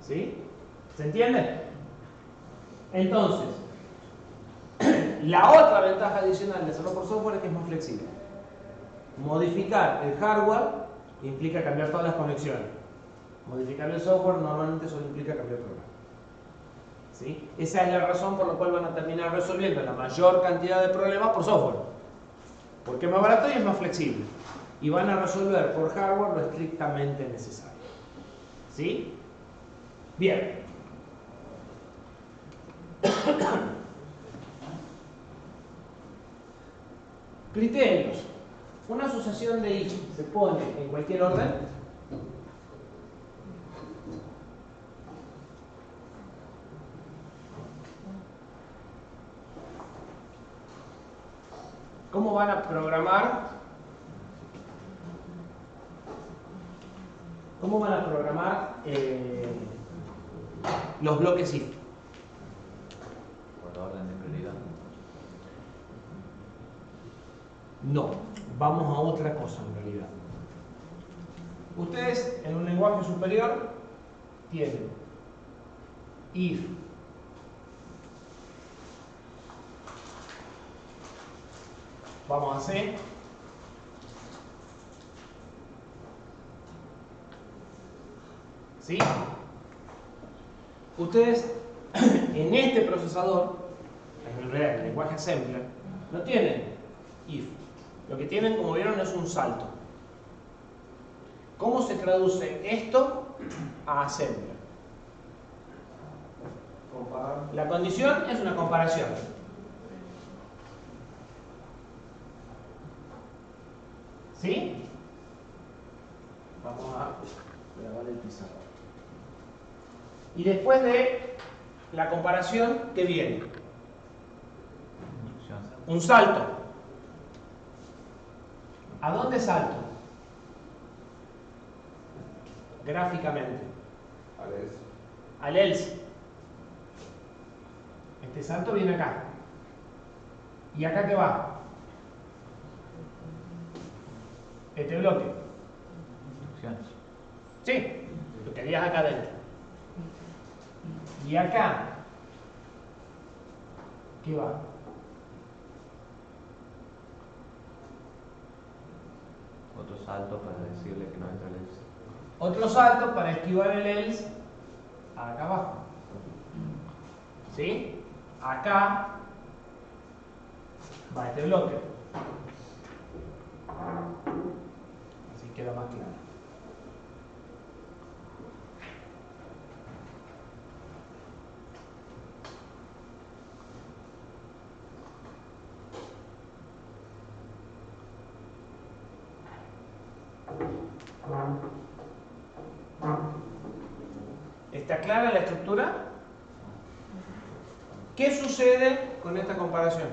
¿Sí? ¿Se entiende? Entonces, la otra ventaja adicional de hacerlo por software es que es más flexible. Modificar el hardware implica cambiar todas las conexiones. Modificar el software normalmente solo implica cambiar el programa. ¿Sí? Esa es la razón por la cual van a terminar resolviendo la mayor cantidad de problemas por software. Porque es más barato y es más flexible. Y van a resolver por hardware lo estrictamente necesario. ¿Sí? Bien. Criterios. Una asociación de if se pone en cualquier orden. ¿Cómo van a programar? ¿Cómo van a programar los bloques if? Por orden de prioridad. No, vamos a otra cosa en realidad. Ustedes en un lenguaje superior tienen if Vamos a C. ¿Sí? Ustedes en este procesador, en realidad en el lenguaje assembler, no tienen if. Lo que tienen, como vieron, es un salto. ¿Cómo se traduce esto a assembler? Comparar. La condición es una comparación. ¿Sí? Vamos a grabar el pizarrón. Y después de la comparación, ¿qué viene? Un salto. ¿A dónde salto? Gráficamente. Al else. Este salto viene acá. ¿Y acá qué va? Este bloque. Sí, lo que harías acá adentro. Y acá, ¿qué va? Otro salto para decirle que no entra el else. Otro salto para esquivar el else acá abajo. ¿Sí? Acá va este bloque. Así queda más claro. ¿Está clara la estructura? ¿Qué sucede con esta comparación?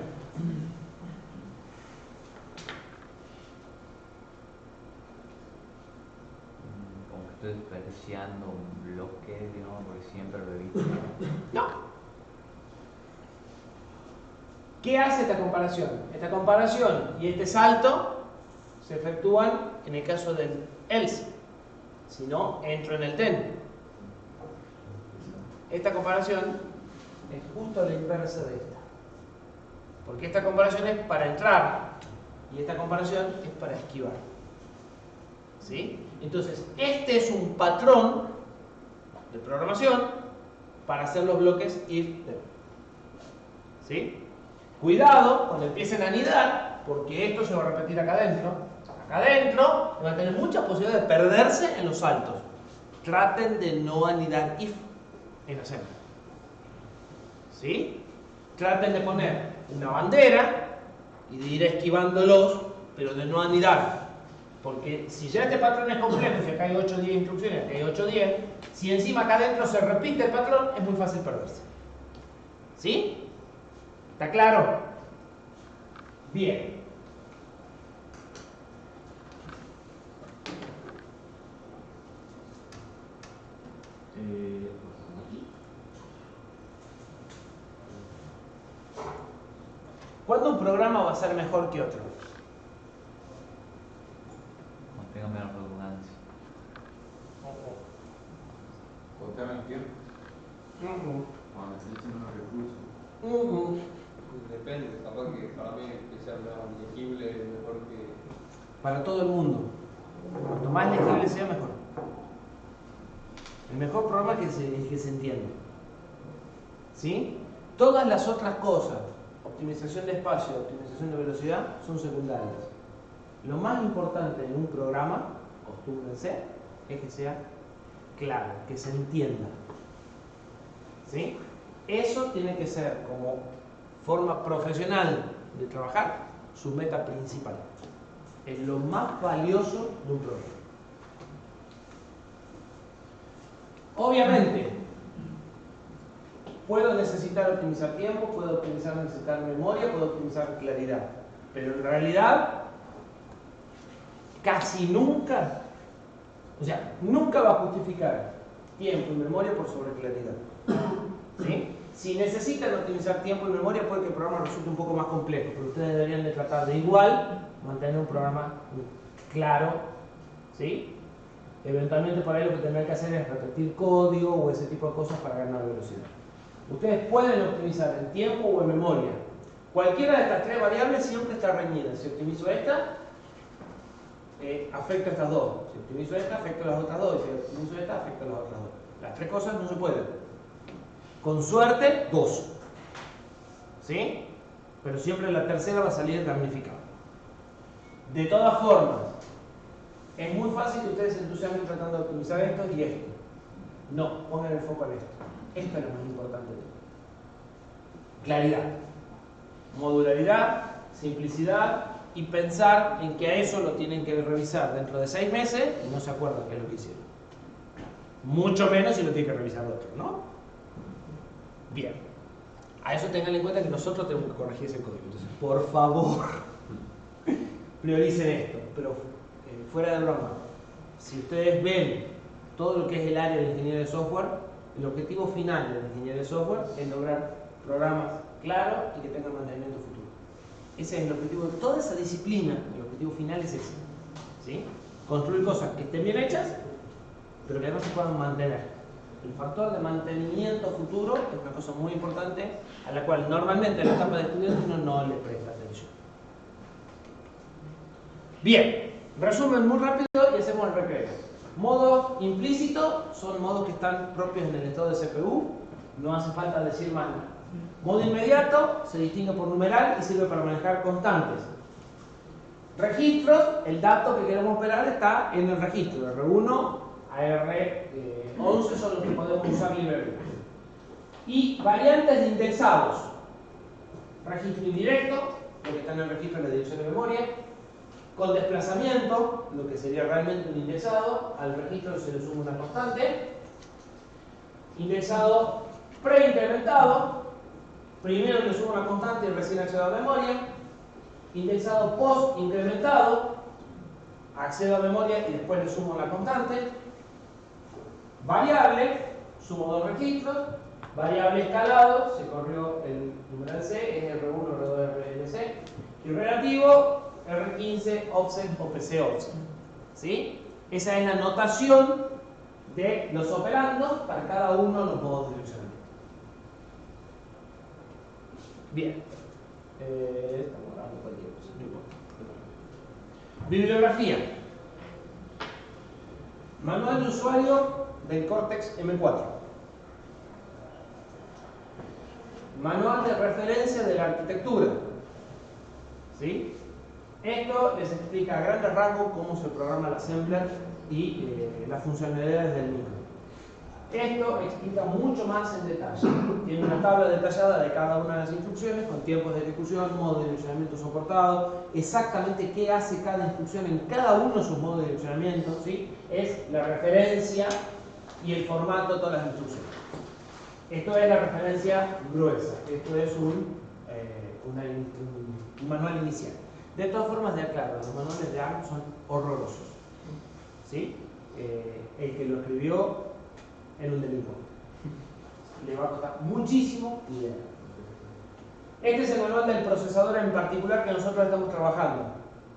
Como que estoy desperdiciando un bloque, digamos, porque siempre lo he visto. No. ¿Qué hace esta comparación? Esta comparación y este salto se efectúan en el caso del else. Si no, entro en el then. Esta comparación es justo la inversa de esta. Porque esta comparación es para entrar y esta comparación es para esquivar. ¿Sí? Entonces, este es un patrón de programación para hacer los bloques if then. ¿Sí? Cuidado cuando empiecen a anidar, porque esto se va a repetir acá adentro. Acá adentro van a tener mucha posibilidad de perderse en los saltos. Traten de no anidar if en assembly. ¿Sí? Traten de poner una bandera y de ir esquivándolos, pero de no anidar. Porque si ya este patrón es complejo, si acá hay 8 o 10 instrucciones, acá hay 8 o 10, si encima acá adentro se repite el patrón, es muy fácil perderse. ¿Sí? ¿Está claro? Bien. ¿Cuándo un programa va a ser mejor que otro? No tenga menos redundancia. Contar el tiempo, cuando necesiten unos recursos. Depende, capaz que para mí que sea más legible, mejor que. Para todo el mundo. Cuanto más legible sea, mejor. El mejor programa es que se entienda. ¿Sí? Todas las otras cosas, optimización de espacio, optimización de velocidad, son secundarias. Lo más importante en un programa, acostúmbrense, es que sea claro, que se entienda. ¿Sí? Eso tiene que ser, como forma profesional de trabajar, su meta principal. Es lo más valioso de un programa. Obviamente, puedo necesitar optimizar tiempo, puedo necesitar memoria, puedo optimizar claridad. Pero en realidad, casi nunca, o sea, nunca va a justificar tiempo y memoria por sobre claridad. ¿Sí? Si necesitan optimizar tiempo y memoria, puede que el programa resulte un poco más complejo, pero ustedes deberían de tratar de igual mantener un programa claro. ¿Sí? Eventualmente por ahí lo que tendrán que hacer es repetir código o ese tipo de cosas para ganar velocidad. Ustedes pueden optimizar en tiempo o en memoria. Cualquiera de estas tres variables siempre está reñida. Si optimizo esta, afecta a estas dos. Si optimizo esta, afecta a las otras dos. Y si optimizo esta, afecta a las otras dos. Las tres cosas no se pueden. Con suerte, 2. ¿Sí? Pero siempre la tercera va a salir damnificada. De todas formas, es muy fácil que ustedes se entusiasmen tratando de optimizar esto y esto. No, pongan el foco en esto. Esto es lo más importante de todo. Claridad, modularidad, simplicidad y pensar en que a eso lo tienen que revisar dentro de 6 meses y no se acuerdan qué es lo que hicieron. Mucho menos si lo tiene que revisar otro, ¿no? Bien. A eso tengan en cuenta que nosotros tenemos que corregir ese código. Entonces, por favor, prioricen esto. Pero fuera de broma, si ustedes ven todo lo que es el área de ingeniería de software, el objetivo final de la ingeniería de software es lograr programas claros y que tengan mantenimiento futuro. Ese es el objetivo de toda esa disciplina. El objetivo final es ese, ¿sí? Construir cosas que estén bien hechas, pero que además se puedan mantener. El factor de mantenimiento futuro es una cosa muy importante a la cual normalmente en la etapa de estudiante uno no le presta atención. Bien, resumen muy rápido y hacemos el recreo. Modos implícitos son modos que están propios en el estado de CPU, no hace falta decir más nada. Modo inmediato se distingue por numeral y sirve para manejar constantes. Registros, el dato que queremos operar está en el registro, R1 a R11 son los que podemos usar libremente. Y variantes de indexados. Registro indirecto, lo que está en el registro de la dirección de memoria. Con desplazamiento, lo que sería realmente un indexado, al registro se le suma una constante. Indexado preincrementado, primero le sumo una constante y recién accedo a memoria. Indexado post-incrementado, accedo a memoria y después le sumo la constante. Variable, sumo dos registros. Variable escalado, se corrió el numeral C, es R1, R2, RLC. Y relativo, R15, offset o PC offset. ¿Sí? Esa es la notación de los operandos para cada uno de los modos de direccionamiento. Bien. Estamos hablando de cualquier cosa, no importa. Bibliografía. Manual de usuario del Cortex M4. Manual de referencia de la arquitectura. ¿Sí? Esto les explica a grandes rasgos cómo se programa el assembler y las funcionalidades del mismo. Esto explica mucho más en detalle. Tiene una tabla detallada de cada una de las instrucciones con tiempos de ejecución, modo de direccionamiento soportado, exactamente qué hace cada instrucción en cada uno de sus modos de direccionamiento, ¿sí? Es la referencia y el formato de todas las instrucciones. Esto es la referencia gruesa. Esto es un manual inicial. De todas formas, de aclaro, los manuales de ARM son horrorosos. ¿Sí? El que lo escribió era un delincuente. Le va a costar muchísimo dinero. Este es el manual del procesador en particular que nosotros estamos trabajando.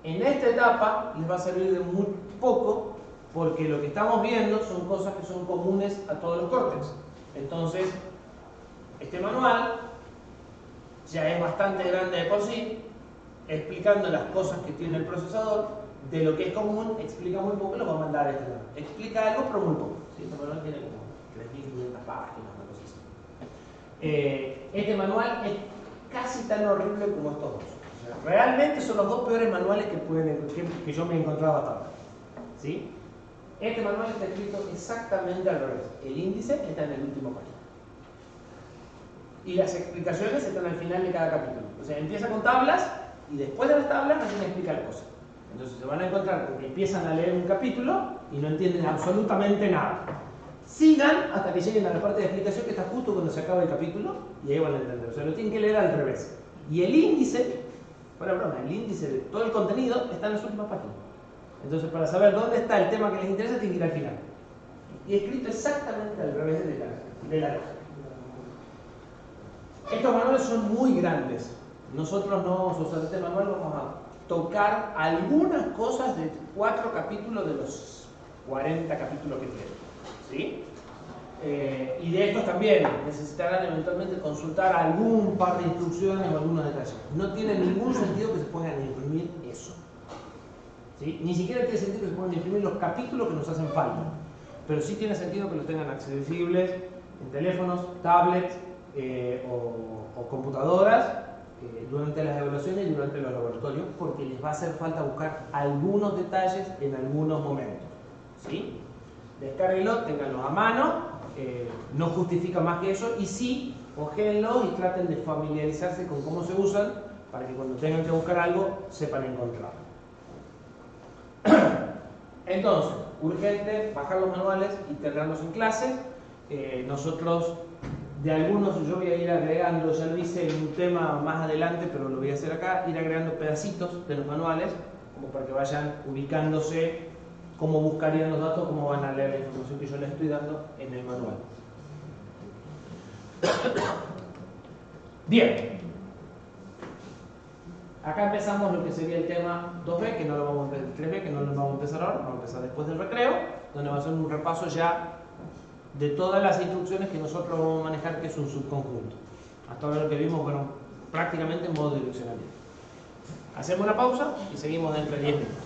En esta etapa les va a servir de muy poco porque lo que estamos viendo son cosas que son comunes a todos los Cortex. Entonces, este manual ya es bastante grande de por sí, explicando las cosas que tiene el procesador, de lo que es común, explica muy poco, lo va a mandar a este lado. Explica algo, pero muy poco. ¿Sí? Este manual tiene como 3.500 páginas, una cosa así. Este manual es casi tan horrible como estos dos. O sea, realmente son los dos peores manuales que yo me he encontrado hasta ahora. ¿Sí? Este manual está escrito exactamente al revés. El índice está en el último página. Y las explicaciones están al final de cada capítulo. O sea, empieza con tablas y después de las tablas recién explica la cosa. Entonces se van a encontrar con que empiezan a leer un capítulo y no entienden absolutamente nada. Sigan hasta que lleguen a la parte de explicación que está justo cuando se acaba el capítulo y ahí van a entender. O sea, lo tienen que leer al revés. Y el índice, fuera broma, el índice de todo el contenido está en las últimas páginas. Entonces, para saber dónde está el tema que les interesa, tienen que ir al final. Y escrito exactamente al revés de la hoja. Estos manuales son muy grandes. Nosotros no vamos a usar este manual, vamos a tocar algunas cosas de 4 capítulos de los 40 capítulos que tiene. ¿Sí? Y de estos también necesitarán eventualmente consultar algún par de instrucciones o algunos detalles. No tiene ningún sentido que se pongan a imprimir eso. ¿Sí? Ni siquiera tiene sentido que se pongan a imprimir los capítulos que nos hacen falta. Pero sí tiene sentido que los tengan accesibles en teléfonos, tablets o computadoras durante las evaluaciones y durante los laboratorios, porque les va a hacer falta buscar algunos detalles en algunos momentos. ¿Sí? Descárguenlo, ténganlos a mano. No justifica más que eso, y sí, cógenlos y traten de familiarizarse con cómo se usan para que cuando tengan que buscar algo sepan encontrarlo. Entonces, urgente, bajar los manuales y tenerlos en clase. Nosotros, de algunos, yo voy a ir agregando, ya lo hice en un tema más adelante, pero lo voy a hacer acá, ir agregando pedacitos de los manuales, como para que vayan ubicándose cómo buscarían los datos, cómo van a leer la información que yo les estoy dando en el manual. Bien. Acá empezamos lo que sería el tema 2B, que no lo vamos a empezar, 3B, que no lo vamos a empezar ahora, vamos a empezar después del recreo, donde va a ser un repaso ya de todas las instrucciones que nosotros vamos a manejar, que es un subconjunto. Hasta ahora lo que vimos, bueno, prácticamente en modo direccionamiento. Hacemos una pausa y seguimos dentro de 10 minutos.